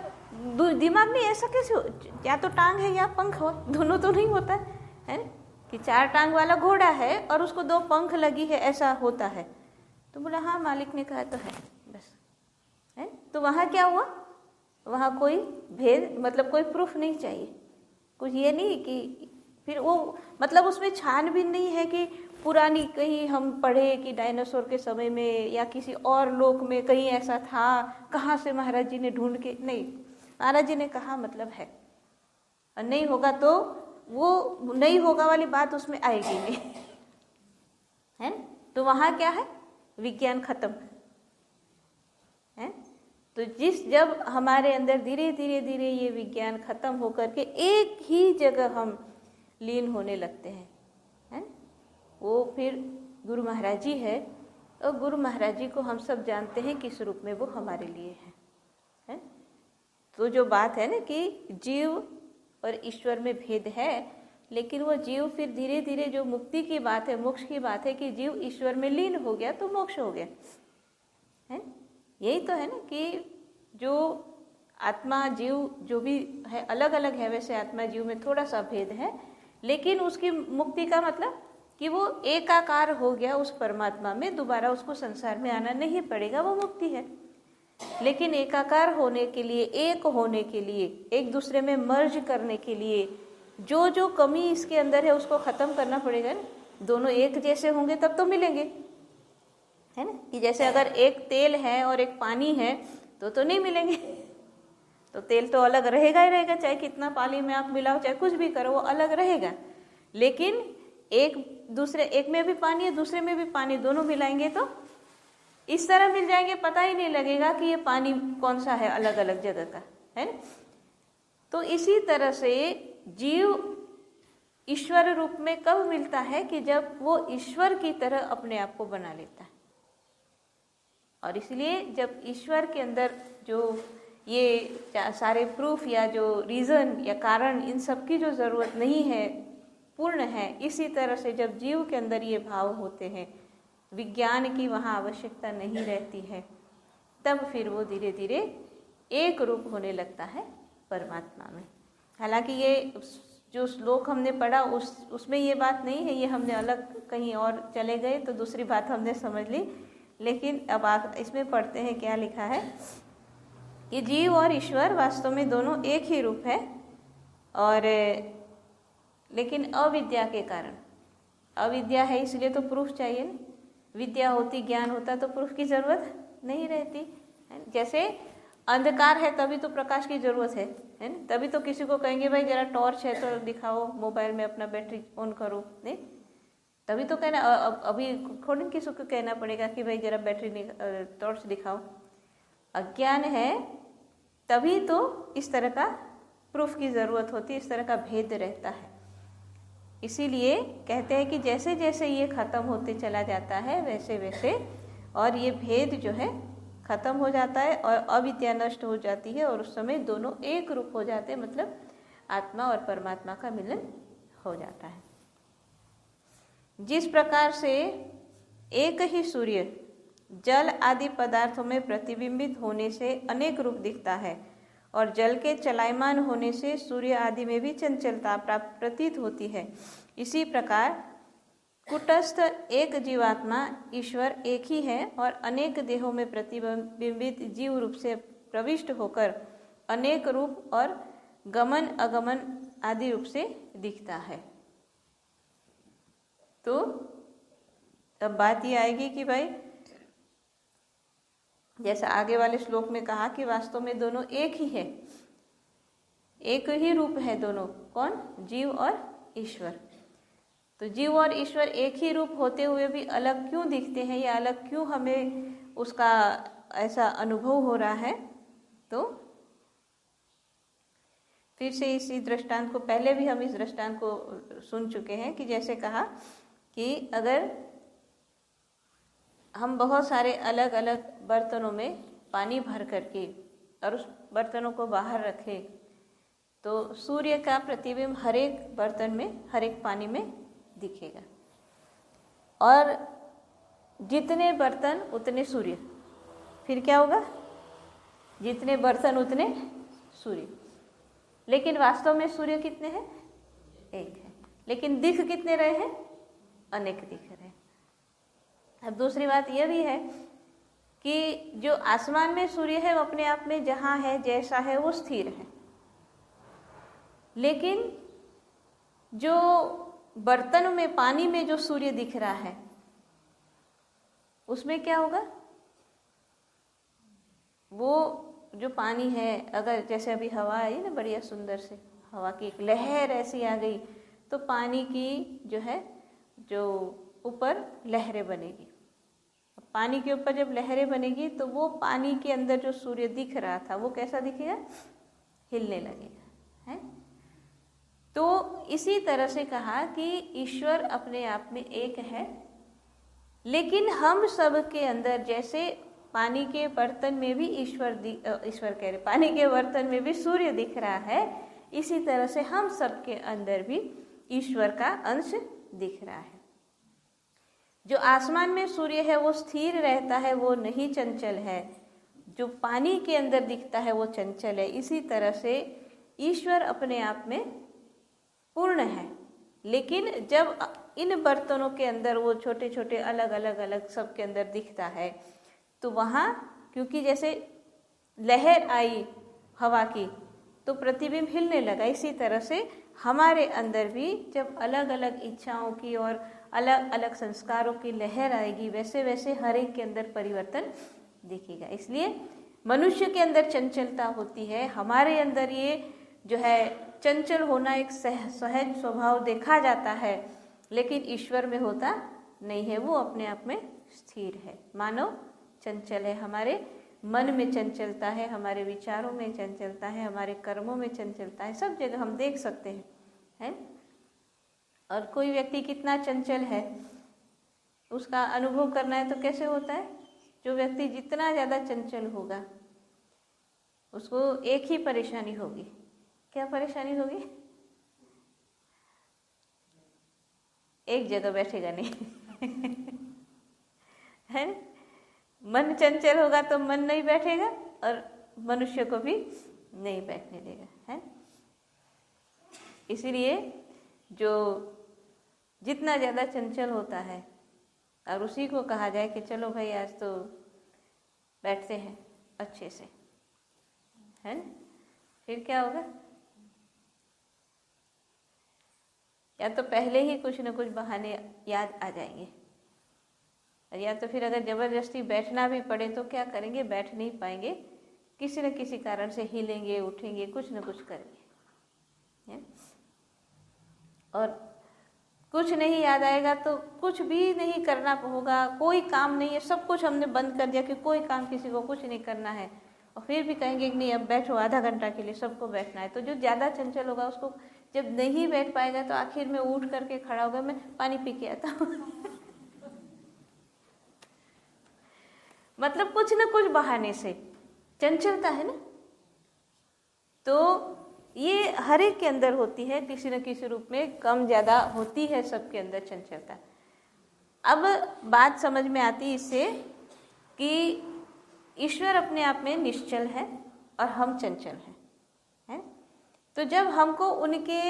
दिमाग में ऐसा कैसे हो, या तो टांग है या पंख हो, दोनों तो नहीं होता है कि 4 टांग वाला घोड़ा है और उसको 2 पंख लगी है, ऐसा होता है। तो बोला हाँ मालिक ने कहा तो है, बस है। तो वहाँ क्या हुआ, वहाँ कोई भेद मतलब कोई प्रूफ नहीं चाहिए, कुछ ये नहीं कि फिर वो मतलब उसमें छानबीन नहीं है कि पुरानी कहीं हम पढ़े कि डायनासोर के समय में या किसी और लोक में कहीं ऐसा था, कहाँ से महाराज जी ने ढूंढ के, नहीं, महाराज जी ने कहा मतलब है, और नहीं होगा तो वो नहीं होगा वाली बात उसमें आएगी नहीं, है। तो वहाँ क्या है, विज्ञान खत्म है। तो जब हमारे अंदर धीरे धीरे धीरे ये विज्ञान खत्म होकर के एक ही जगह हम लीन होने लगते हैं, वो फिर गुरु महाराज जी है। और गुरु महाराज जी को हम सब जानते हैं किस रूप में वो हमारे लिए है। तो जो बात है ना कि जीव और ईश्वर में भेद है, लेकिन वो जीव फिर धीरे धीरे जो मुक्ति की बात है, मोक्ष की बात है कि जीव ईश्वर में लीन हो गया तो मोक्ष हो गया है। यही तो है ना कि जो आत्मा जीव जो भी है अलग अलग है, वैसे आत्मा जीव में थोड़ा सा भेद है, लेकिन उसकी मुक्ति का मतलब कि वो एकाकार हो गया उस परमात्मा में, दोबारा उसको संसार में आना नहीं पड़ेगा, वो मुक्ति है। लेकिन एकाकार होने के लिए, एक होने के लिए, एक दूसरे में मर्ज करने के लिए जो जो कमी इसके अंदर है उसको खत्म करना पड़ेगा ना। दोनों एक जैसे होंगे तब तो मिलेंगे, है ना। कि जैसे अगर एक तेल है और एक पानी है तो नहीं मिलेंगे, तो तेल तो अलग रहेगा ही रहेगा, चाहे कितना पानी में आप मिलाओ, चाहे कुछ भी करो, वो अलग रहेगा। लेकिन एक में भी पानी है, दूसरे में भी पानी, दोनों मिलाएंगे तो इस तरह मिल जाएंगे, पता ही नहीं लगेगा कि ये पानी कौन सा है अलग अलग जगह का, है ना। तो इसी तरह से जीव ईश्वर रूप में कब मिलता है कि जब वो ईश्वर की तरह अपने आप को बना लेता है। और इसलिए जब ईश्वर के अंदर जो ये सारे प्रूफ या जो रीज़न या कारण, इन सब की जो ज़रूरत नहीं है, पूर्ण है, इसी तरह से जब जीव के अंदर ये भाव होते हैं, विज्ञान की वहाँ आवश्यकता नहीं रहती है, तब फिर वो धीरे धीरे एक रूप होने लगता है परमात्मा में। हालांकि ये जो श्लोक हमने पढ़ा उसमें ये बात नहीं है, ये हमने अलग कहीं और चले गए तो दूसरी बात हमने समझ ली। लेकिन अब इसमें पढ़ते हैं क्या लिखा है कि जीव और ईश्वर वास्तव में दोनों एक ही रूप है, और लेकिन अविद्या के कारण, अविद्या है इसलिए तो प्रूफ चाहिए ना। विद्या होती, ज्ञान होता तो प्रूफ की जरूरत नहीं रहती। जैसे अंधकार है तभी तो प्रकाश की जरूरत है ना। तभी तो किसी को कहेंगे भाई जरा टॉर्च है तो दिखाओ, मोबाइल में अपना बैटरी ऑन करो, नहीं तभी तो कहना, अभी थोड़ी किसी को कहना पड़ेगा कि भाई जरा बैटरी टॉर्च दिखाओ। अज्ञान है तभी तो इस तरह का प्रूफ की ज़रूरत होती है, इस तरह का भेद रहता है। इसीलिए कहते हैं कि जैसे जैसे ये ख़त्म होते चला जाता है वैसे वैसे और ये भेद जो है ख़त्म हो जाता है और अविद्या नष्ट हो जाती है, और उस समय दोनों एक रूप हो जाते हैं, मतलब आत्मा और परमात्मा का मिलन हो जाता है। जिस प्रकार से एक ही सूर्य जल आदि पदार्थों में प्रतिबिंबित होने से अनेक रूप दिखता है और जल के चलायमान होने से सूर्य आदि में भी चंचलता प्रतीत होती है, इसी प्रकार कुटस्थ एक जीवात्मा ईश्वर एक ही है और अनेक देहों में प्रतिबिंबित जीव रूप से प्रविष्ट होकर अनेक रूप और गमन अगमन आदि रूप से दिखता है। तो अब बात ये आएगी कि भाई जैसा आगे वाले श्लोक में कहा कि वास्तव में दोनों एक ही है, एक ही रूप है दोनों, कौन? जीव और ईश्वर। तो जीव और ईश्वर एक ही रूप होते हुए भी अलग क्यों दिखते हैं, या अलग क्यों हमें उसका ऐसा अनुभव हो रहा है? तो फिर से इसी दृष्टांत को, पहले भी हम इस दृष्टांत को सुन चुके हैं कि जैसे कहा कि अगर हम बहुत सारे अलग अलग बर्तनों में पानी भर करके और उस बर्तनों को बाहर रखें तो सूर्य का प्रतिबिंब हर एक बर्तन में, हर एक पानी में दिखेगा। और जितने बर्तन उतने सूर्य, फिर क्या होगा? जितने बर्तन उतने सूर्य। लेकिन वास्तव में सूर्य कितने हैं? एक है, लेकिन दिख कितने रहे हैं? अनेक दिख रहे हैं। अब दूसरी बात यह भी है कि जो आसमान में सूर्य है वो अपने आप में जहाँ है, जैसा है, वो स्थिर है। लेकिन जो बर्तन में, पानी में जो सूर्य दिख रहा है उसमें क्या होगा? वो जो पानी है, अगर जैसे अभी हवा आई ना बढ़िया सुंदर से, हवा की एक लहर ऐसी आ गई तो पानी की जो है, जो ऊपर लहरें बनेगी। पानी के ऊपर जब लहरें बनेगी तो वो पानी के अंदर जो सूर्य दिख रहा था वो कैसा दिखेगा? हिलने लगेगा, है। तो इसी तरह से कहा कि ईश्वर अपने आप में एक है, लेकिन हम सब के अंदर, जैसे पानी के बर्तन में भी पानी के बर्तन में भी सूर्य दिख रहा है, इसी तरह से हम सब के अंदर भी ईश्वर का अंश दिख रहा है। जो आसमान में सूर्य है वो स्थिर रहता है, वो नहीं चंचल है। जो पानी के अंदर दिखता है वो चंचल है। इसी तरह से ईश्वर अपने आप में पूर्ण है, लेकिन जब इन बर्तनों के अंदर वो छोटे छोटे अलग अलग सब के अंदर दिखता है तो वहाँ, क्योंकि जैसे लहर आई हवा की तो प्रतिबिंब हिलने लगा, इसी तरह से हमारे अंदर भी जब अलग अलग इच्छाओं की और अलग अलग संस्कारों की लहर आएगी, वैसे वैसे हर एक के अंदर परिवर्तन दिखेगा। इसलिए मनुष्य के अंदर चंचलता होती है, हमारे अंदर ये जो है चंचल होना एक सहज स्वभाव देखा जाता है, लेकिन ईश्वर में होता नहीं है। वो अपने आप में स्थिर है। मानव चंचल है, हमारे मन में चंचलता है, हमारे विचारों में चंचलता है, हमारे कर्मों में चंचलता है, सब जगह हम देख सकते हैं। और कोई व्यक्ति कितना चंचल है उसका अनुभव करना है तो कैसे होता है? जो व्यक्ति जितना ज़्यादा चंचल होगा उसको एक ही परेशानी होगी। क्या परेशानी होगी? एक जगह बैठेगा नहीं है। मन चंचल होगा तो मन नहीं बैठेगा और मनुष्य को भी नहीं बैठने देगा, है। इसीलिए जो जितना ज़्यादा चंचल होता है और उसी को कहा जाए कि चलो भाई आज तो बैठते हैं अच्छे से, है ना, फिर क्या होगा? या तो पहले ही कुछ न कुछ बहाने याद आ जाएंगे, और या तो फिर अगर ज़बरदस्ती बैठना भी पड़े तो क्या करेंगे? बैठ नहीं पाएंगे, किसी न किसी कारण से हिलेंगे, उठेंगे, कुछ न कुछ करेंगे, है? और कुछ नहीं याद आएगा तो कुछ भी नहीं करना होगा, कोई काम नहीं है, सब कुछ हमने बंद कर दिया कि कोई काम किसी को कुछ नहीं करना है, और फिर भी कहेंगे कि नहीं अब बैठो आधा घंटा के लिए, सबको बैठना है। तो जो ज़्यादा चंचल होगा उसको जब नहीं बैठ पाएगा तो आखिर में उठ करके खड़ा होगा, मैं पानी पी के आता हूँ मतलब कुछ न कुछ बहाने से चंचलता है ना। तो ये हर एक के अंदर होती है, किसी न किसी रूप में कम ज़्यादा होती है सबके अंदर चंचलता। अब बात समझ में आती इससे कि ईश्वर अपने आप में निश्चल है और हम चंचल हैं। तो जब हमको उनके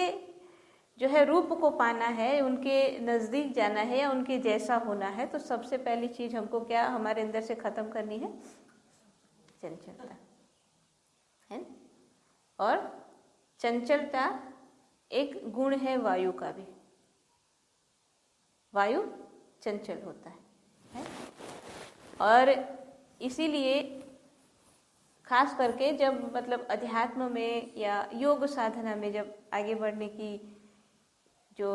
जो है रूप को पाना है, उनके नज़दीक जाना है या उनके जैसा होना है, तो सबसे पहली चीज़ हमको क्या हमारे अंदर से ख़त्म करनी है? चंचलता, है। और चंचलता एक गुण है वायु का भी। वायु चंचल होता है? और इसीलिए खास करके जब मतलब अध्यात्म में या योग साधना में जब आगे बढ़ने की जो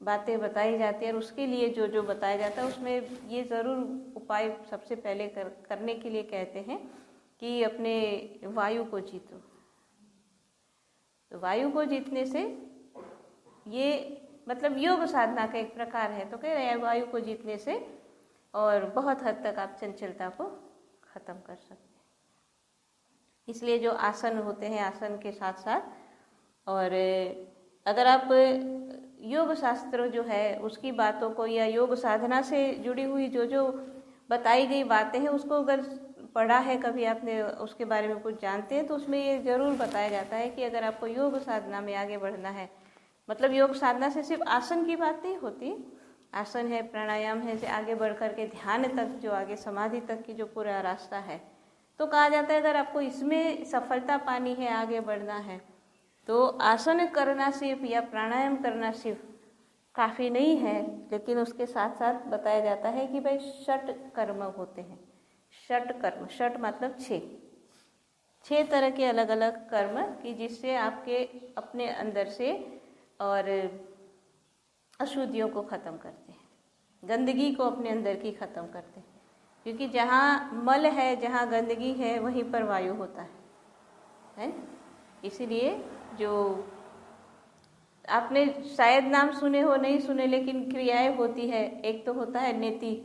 बातें बताई जाती है और उसके लिए जो जो बताया जाता है उसमें ये ज़रूर उपाय सबसे पहले करने के लिए कहते हैं कि अपने वायु को जीतो। तो वायु को जीतने से ये मतलब योग साधना का एक प्रकार है। तो कह रहे हैं वायु को जीतने से और बहुत हद तक आप चंचलता को खत्म कर सकते हैं। इसलिए जो आसन होते हैं, आसन के साथ साथ और अगर आप योग शास्त्र जो है उसकी बातों को या योग साधना से जुड़ी हुई जो जो बताई गई बातें हैं उसको अगर पढ़ा है, कभी आपने उसके बारे में कुछ जानते हैं, तो उसमें ये जरूर बताया जाता है कि अगर आपको योग साधना में आगे बढ़ना है, मतलब योग साधना से सिर्फ आसन की बात नहीं होती, आसन है, प्राणायाम है, से आगे बढ़ कर के ध्यान तक, जो आगे समाधि तक की जो पूरा रास्ता है, तो कहा जाता है अगर आपको इसमें सफलता पानी है, आगे बढ़ना है, तो आसन करना सिर्फ या प्राणायाम करना सिर्फ काफ़ी नहीं है, लेकिन उसके साथ साथ बताया जाता है कि भाई षट कर्म होते हैं। षट कर्म, षट मतलब छह तरह के अलग अलग कर्म कि जिससे आपके अपने अंदर से और अशुद्धियों को खत्म करते हैं, गंदगी को अपने अंदर की खत्म करते हैं। क्योंकि जहाँ मल है, जहाँ गंदगी है, वहीं पर वायु होता है। इसीलिए जो आपने शायद नाम सुने हो, नहीं सुने, लेकिन क्रियाएं होती है। एक तो होता है नेति,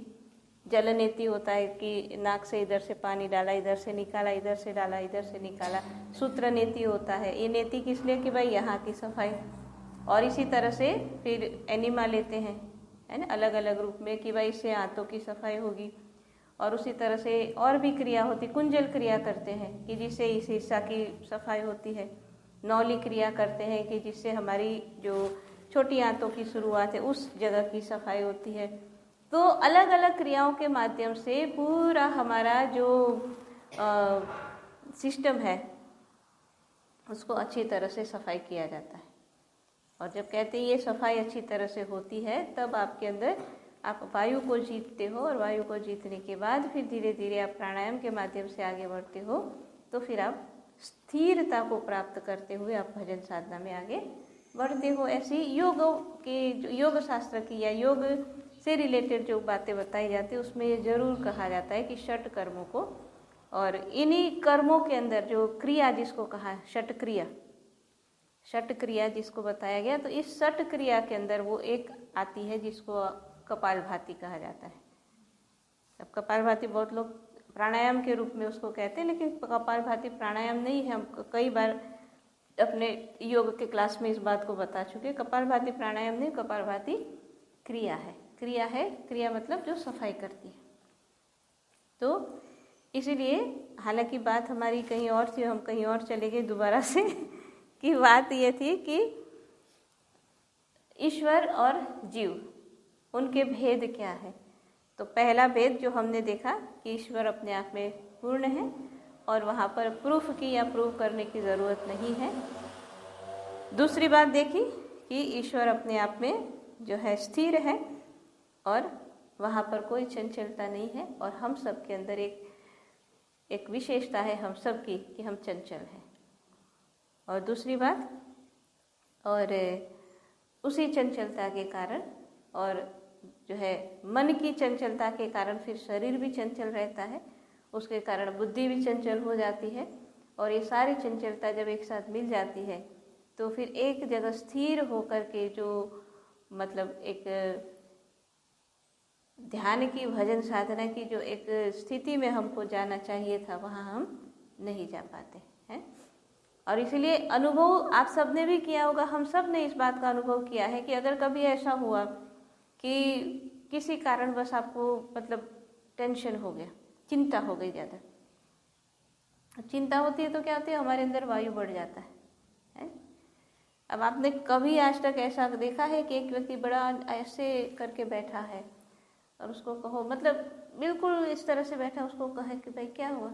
जल नेति होता है कि नाक से इधर से पानी डाला, इधर से निकाला, इधर से डाला, इधर से निकाला। सूत्र नेति होता है। ये नेति किस लिए कि भाई यहाँ की सफाई। और इसी तरह से फिर एनिमा लेते हैं, है ना, अलग अलग रूप में कि भाई इससे आंतों की सफाई होगी। और उसी तरह से और भी क्रिया होती, कुंजल क्रिया करते हैं कि जिससे इस हिस्सा की सफाई होती है। नौली क्रिया करते हैं कि जिससे हमारी जो छोटी आंतों की शुरुआत है उस जगह की सफाई होती है। तो अलग अलग क्रियाओं के माध्यम से पूरा हमारा जो सिस्टम है उसको अच्छी तरह से सफाई किया जाता है। और जब कहते हैं ये सफाई अच्छी तरह से होती है, तब आपके अंदर आप वायु को जीतते हो, और वायु को जीतने के बाद फिर धीरे धीरे आप प्राणायाम के माध्यम से आगे बढ़ते हो, तो फिर आप स्थिरता को प्राप्त करते हुए आप भजन साधना में आगे बढ़ते हो। ऐसी योग के, योग शास्त्र की या योग से रिलेटेड जो बातें बताई जाती है उसमें ये जरूर कहा जाता है कि षट कर्मों को, और इन्हीं कर्मों के अंदर जो क्रिया जिसको कहा है षट क्रिया, षट क्रिया जिसको बताया गया, तो इस षट क्रिया के अंदर वो एक आती है जिसको कपालभाति कहा जाता है। अब कपालभाति बहुत लोग प्राणायाम के रूप में उसको कहते हैं, लेकिन कपालभाति प्राणायाम नहीं है। हम कई बार अपने योग के क्लास में इस बात को बता चुके। कपालभाति प्राणायाम नहीं, कपालभाति क्रिया है। क्रिया है, क्रिया मतलब जो सफाई करती है। तो इसीलिए हालांकि बात हमारी कहीं और थी, हम कहीं और चले गए दोबारा से कि बात ये थी कि ईश्वर और जीव, उनके भेद क्या है। तो पहला भेद जो हमने देखा कि ईश्वर अपने आप में पूर्ण है और वहाँ पर प्रूफ की या प्रूव करने की ज़रूरत नहीं है। दूसरी बात देखी कि ईश्वर अपने आप में जो है स्थिर है और वहाँ पर कोई चंचलता नहीं है, और हम सब के अंदर एक विशेषता है हम सब की कि हम चंचल हैं। और दूसरी बात, और उसी चंचलता के कारण और जो है मन की चंचलता के कारण फिर शरीर भी चंचल रहता है, उसके कारण बुद्धि भी चंचल हो जाती है। और ये सारी चंचलता जब एक साथ मिल जाती है तो फिर एक जगह स्थिर होकर के जो मतलब एक ध्यान की, भजन साधना की जो एक स्थिति में हमको जाना चाहिए था, वहाँ हम नहीं जा पाते हैं। और इसीलिए अनुभव आप सब ने भी किया होगा, हम सब ने इस बात का अनुभव किया है कि अगर कभी ऐसा हुआ कि किसी कारणवश आपको मतलब टेंशन हो गया, चिंता हो गई ज़्यादा, चिंता होती है तो क्या होती है, हमारे अंदर वायु बढ़ जाता है। अब आपने कभी आज तक ऐसा देखा है कि एक व्यक्ति बड़ा ऐसे करके बैठा है और उसको कहो, मतलब बिल्कुल इस तरह से बैठा, उसको कहे कि भाई क्या हुआ,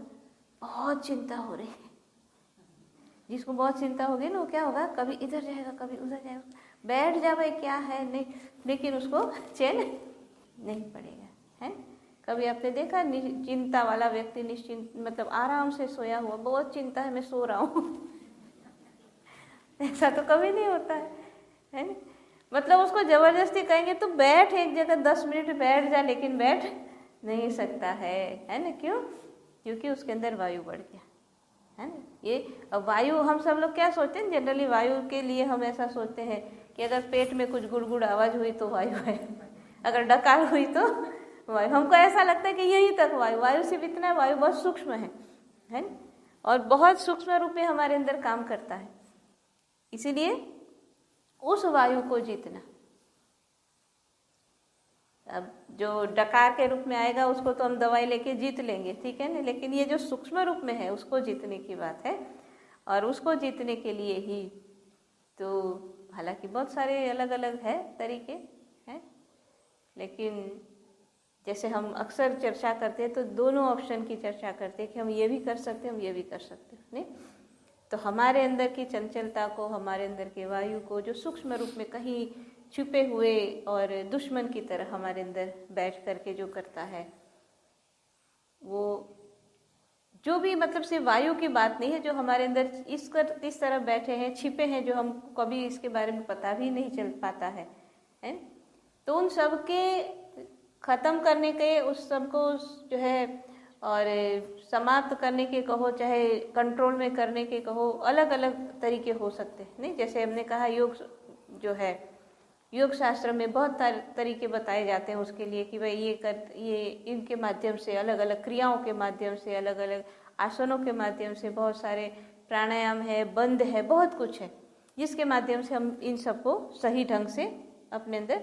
बहुत चिंता हो रही है। जिसको बहुत चिंता होगी ना, वो क्या होगा, कभी इधर जाएगा कभी उधर जाएगा, बैठ जा भाई क्या है, नहीं, लेकिन उसको चैन नहीं पड़ेगा, है। कभी आपने देखा चिंता वाला व्यक्ति निश्चिंत, मतलब आराम से सोया हुआ, बहुत चिंता है मैं सो रहा हूँ ऐसा तो कभी नहीं होता है। मतलब उसको जबरदस्ती कहेंगे तो बैठ एक जगह 10 मिनट बैठ जा, लेकिन बैठ नहीं सकता है ना। क्यों? क्योंकि उसके अंदर वायु बढ़ गया है ना। ये वायु, हम सब लोग क्या सोचते हैं जनरली, वायु के लिए हम ऐसा सोचते हैं कि अगर पेट में कुछ गुड़गुड़ आवाज हुई तो वायु है, अगर डकार हुई तो वायु। हमको ऐसा लगता है कि यहीं तक वायु, वायु सिर्फ इतना है, वायु बहुत सूक्ष्म है न? और बहुत सूक्ष्म रूप में हमारे अंदर काम करता है। इसीलिए उस वायु को जीतना। अब जो डकार के रूप में आएगा उसको तो हम दवाई लेके जीत लेंगे, ठीक है ना, लेकिन ये जो सूक्ष्म रूप में है उसको जीतने की बात है। और उसको जीतने के लिए ही तो हालांकि बहुत सारे अलग अलग है तरीके हैं, लेकिन जैसे हम अक्सर चर्चा करते हैं तो दोनों ऑप्शन की चर्चा करते हैं कि हम ये भी कर सकते हैं, हम ये भी कर सकते हैं, नहीं? तो हमारे अंदर की चंचलता को, हमारे अंदर के वायु को जो सूक्ष्म रूप में कहीं छुपे हुए और दुश्मन की तरह हमारे अंदर बैठ करके जो करता है, वो जो भी मतलब सिर्फ वायु की बात नहीं है, जो हमारे अंदर इस तरह बैठे हैं, छिपे हैं, जो हम कभी इसके बारे में पता भी नहीं चल पाता है, तो उन सब के खत्म करने के, उस सबको जो है और समाप्त करने के कहो, चाहे कंट्रोल में करने के कहो, अलग अलग तरीके हो सकते हैं, नहीं? जैसे हमने कहा योग जो है, योग शास्त्र में बहुत तरीके बताए जाते हैं उसके लिए कि भाई ये इनके माध्यम से, अलग अलग क्रियाओं के माध्यम से, अलग अलग आसनों के माध्यम से, बहुत सारे प्राणायाम है, बंद है, बहुत कुछ है जिसके माध्यम से हम इन सबको सही ढंग से अपने अंदर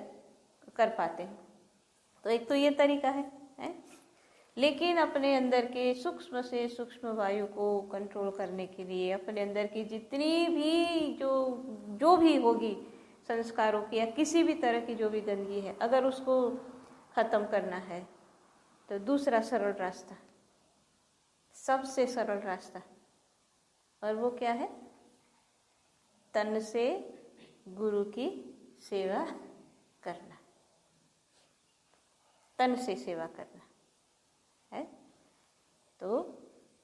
कर पाते हैं। तो एक तो ये तरीका है? लेकिन अपने अंदर के सूक्ष्म से सूक्ष्म वायु को कंट्रोल करने के लिए, अपने अंदर की जितनी भी जो भी होगी संस्कारों की या किसी भी तरह की जो भी गंदगी है, अगर उसको खत्म करना है तो दूसरा सरल रास्ता, सबसे सरल रास्ता, और वो क्या है? तन से गुरु की सेवा करना, तन से सेवा करना है। तो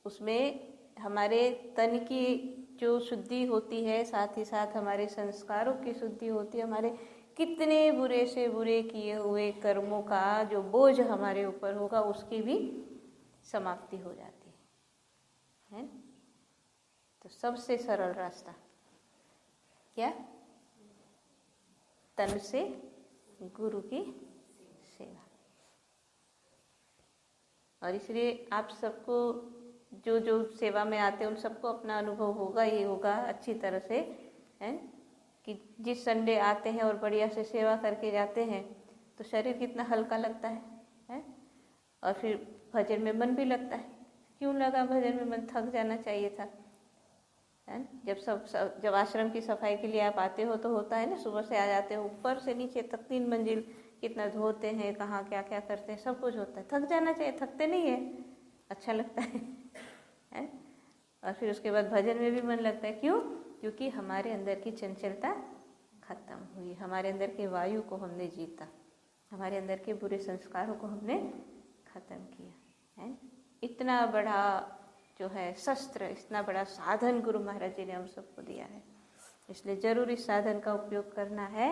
उसमें हमारे तन की जो शुद्धि होती है, साथ ही साथ हमारे संस्कारों की शुद्धि होती है, हमारे कितने बुरे से बुरे किए हुए कर्मों का जो बोझ हमारे ऊपर होगा उसकी भी समाप्ति हो जाती है। तो सबसे सरल रास्ता क्या? तन से गुरु की सेवा। और इसलिए आप सबको जो जो सेवा में आते हैं उन सबको अपना अनुभव होगा ही होगा अच्छी तरह से, है कि जिस संडे आते हैं और बढ़िया से सेवा करके जाते हैं तो शरीर कितना हल्का लगता है? और फिर भजन में मन भी लगता है। क्यों लगा भजन में मन? थक जाना चाहिए था, है? जब आश्रम की सफाई के लिए आप आते हो तो होता है ना, सुबह से आ जाते हो, ऊपर से नीचे तक 3 मंजिल कितना धोते हैं, कहाँ क्या क्या करते हैं, सब कुछ होता है। थक जाना चाहिए, थकते नहीं है, अच्छा लगता है? और फिर उसके बाद भजन में भी मन लगता है। क्यों? क्योंकि हमारे अंदर की चंचलता खत्म हुई, हमारे अंदर के वायु को हमने जीता, हमारे अंदर के बुरे संस्कारों को हमने खत्म किया, है? इतना बड़ा जो है शस्त्र, इतना बड़ा साधन गुरु महाराज जी ने हम सबको दिया है। इसलिए जरूर इस साधन का उपयोग करना है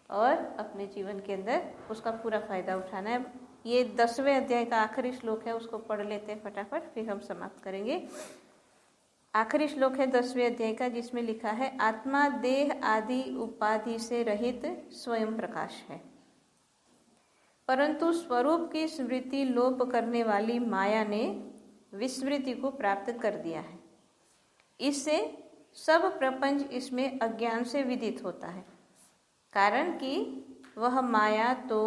और अपने जीवन के अंदर उसका पूरा फायदा उठाना है। ये 10वें अध्याय का आखिरी श्लोक है, उसको पढ़ लेते हैं फटाफट, फिर हम समाप्त करेंगे। आखिरी श्लोक है 10वें अध्याय का, जिसमें लिखा है, आत्मा देह आदि उपाधि से रहित स्वयं प्रकाश है, परंतु स्वरूप की स्मृति लोप करने वाली माया ने विस्मृति को प्राप्त कर दिया है। इससे सब प्रपंच इसमें अज्ञान से विदित होता है, कारण कि वह माया तो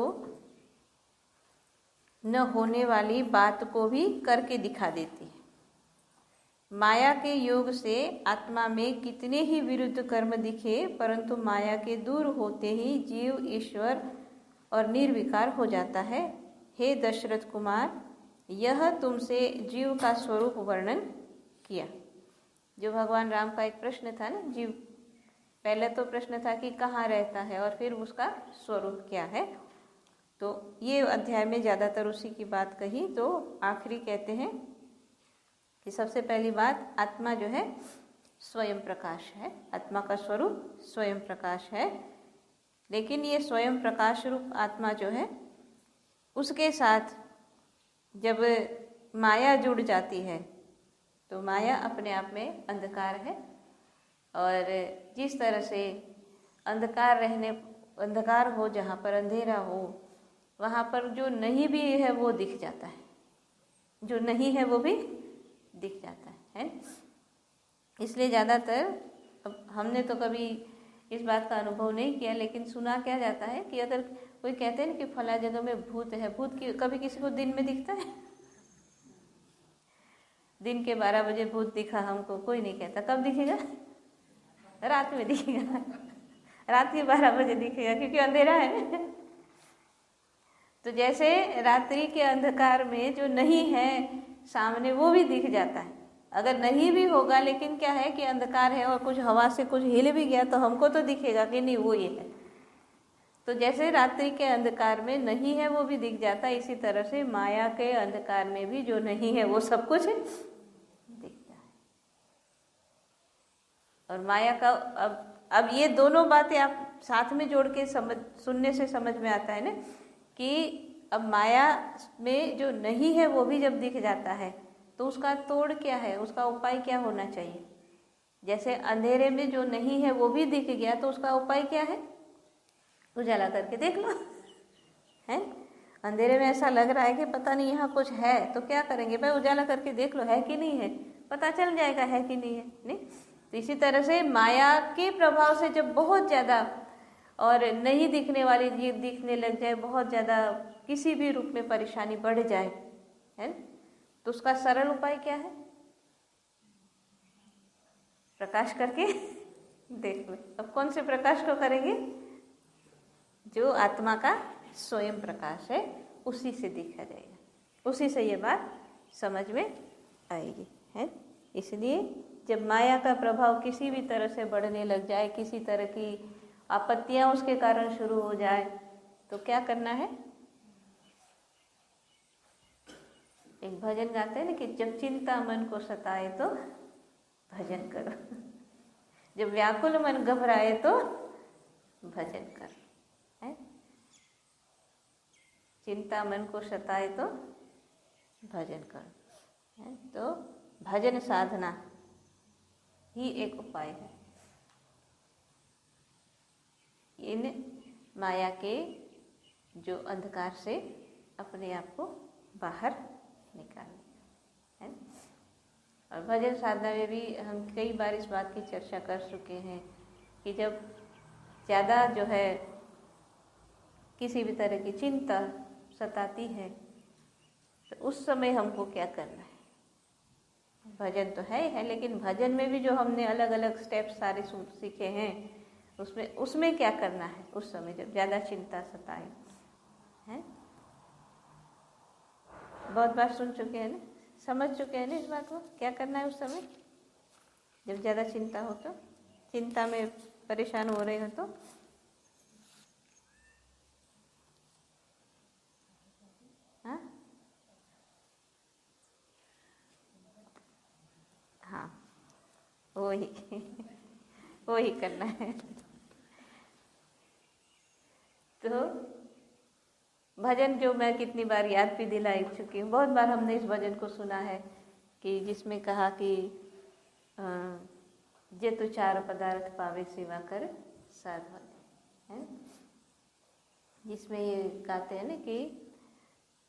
न होने वाली बात को भी करके दिखा देती है। माया के योग से आत्मा में कितने ही विरुद्ध कर्म दिखे, परंतु माया के दूर होते ही जीव ईश्वर और निर्विकार हो जाता है। हे दशरथ कुमार, यह तुमसे जीव का स्वरूप वर्णन किया। जो भगवान राम का एक प्रश्न था ना, जीव, पहले तो प्रश्न था कि कहाँ रहता है और फिर उसका स्वरूप क्या है। तो ये अध्याय में ज़्यादातर उसी की बात कही। तो आखिरी कहते हैं कि सबसे पहली बात, आत्मा जो है स्वयं प्रकाश है, आत्मा का स्वरूप स्वयं प्रकाश है। लेकिन ये स्वयं प्रकाश रूप आत्मा जो है, उसके साथ जब माया जुड़ जाती है तो माया अपने आप में अंधकार है। और जिस तरह से अंधकार हो, जहाँ पर अंधेरा हो, वहाँ पर जो नहीं भी है वो दिख जाता है, जो नहीं है वो भी दिख जाता है। इसलिए ज़्यादातर, अब हमने तो कभी इस बात का अनुभव नहीं किया, लेकिन सुना क्या जाता है कि अगर कोई कहते हैं ना कि फला जगह में भूत है, भूत की कभी किसी को दिन में दिखता है? दिन के 12 बजे भूत दिखा हमको, कोई नहीं कहता। कब दिखेगा? रात में दिखेगा, रात के 12 बजे दिखेगा, क्योंकि अंधेरा है। तो जैसे रात्रि के अंधकार में जो नहीं है सामने, वो भी दिख जाता है। अगर नहीं भी होगा, लेकिन क्या है कि अंधकार है और कुछ हवा से कुछ हिल भी गया तो हमको तो दिखेगा कि नहीं वो ये है। तो जैसे रात्रि के अंधकार में नहीं है वो भी दिख जाता है, इसी तरह से माया के अंधकार में भी जो नहीं है वो सब कुछ दिखता है। और माया का अब ये दोनों बातें आप साथ में जोड़ के सुनने से समझ में आता है ना कि अब माया में जो नहीं है वो भी जब दिख जाता है तो उसका तोड़ क्या है, उसका उपाय क्या होना चाहिए। जैसे अंधेरे में जो नहीं है वो भी दिख गया तो उसका उपाय क्या है? उजाला करके देख लो, है। अंधेरे में ऐसा लग रहा है कि पता नहीं यहाँ कुछ है, तो क्या करेंगे भाई? उजाला करके देख लो, है कि नहीं है, पता चल जाएगा है कि नहीं है, नहीं। तो इसी तरह से माया के प्रभाव से जब बहुत ज़्यादा और नहीं दिखने वाली चीज दिखने लग जाए, बहुत ज़्यादा किसी भी रूप में परेशानी बढ़ जाए, है, तो उसका सरल उपाय क्या है? प्रकाश करके देख लो। अब कौन से प्रकाश को करेंगे? जो आत्मा का स्वयं प्रकाश है उसी से दिखा जाएगा, उसी से ये बात समझ में आएगी, है। इसलिए जब माया का प्रभाव किसी भी तरह से बढ़ने लग जाए, किसी तरह की आपत्तियां उसके कारण शुरू हो जाए, तो क्या करना है? एक भजन गाते हैं ना कि जब चिंता मन को सताए तो भजन करो, जब व्याकुल मन घबराए तो भजन करो, है। चिंता मन को सताए तो भजन करो, है। तो भजन साधना ही एक उपाय है इन माया के जो अंधकार से अपने आप को बाहर निकालने, है। और भजन साधना में भी हम कई बार इस बात की चर्चा कर चुके हैं कि जब ज़्यादा जो है किसी भी तरह की चिंता सताती है तो उस समय हमको क्या करना है? भजन तो है, लेकिन भजन में भी जो हमने अलग अलग स्टेप सारे सीखे हैं उसमें क्या करना है उस समय जब ज़्यादा चिंता सताए, हैं? बहुत बार सुन चुके हैं ना, समझ चुके हैं ना इस बात को। क्या करना है उस समय जब ज़्यादा चिंता हो, तो चिंता में परेशान हो रहे हो तो हाँ, वही करना है। तो भजन जो मैं कितनी बार याद भी दिलाई चुकी हूँ, बहुत बार हमने इस भजन को सुना है कि जिसमें कहा कि जे तू चार पदार्थ पावे सेवा कर साधवा, है। जिसमें ये गाते हैं ना कि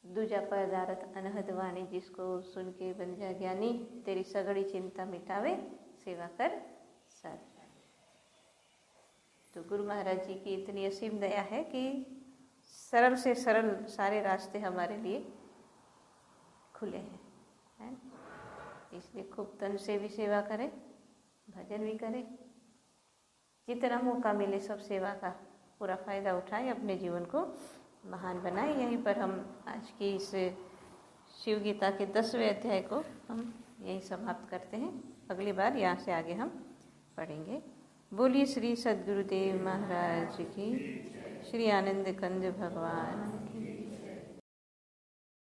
दूजा पदार्थ अनहद वाणी, जिसको सुन के बन जा ज्ञानी, तेरी सगड़ी चिंता मिटावे सेवा कर साधवा। तो गुरु महाराज जी की इतनी असीम दया है कि सरल से सरल सारे रास्ते हमारे लिए खुले हैं, है। इसलिए खूब तन से भी सेवा करें, भजन भी करें, जितना मौका मिले सब सेवा का पूरा फायदा उठाएं, अपने जीवन को महान बनाएं। यहीं पर हम आज की इस शिव गीता के 10वें अध्याय को हम यहीं समाप्त करते हैं। अगली बार यहाँ से आगे हम पढ़ेंगे। बोलिए श्री सद्गुरुदेव महाराज की, श्री आनंद कंद भगवान की।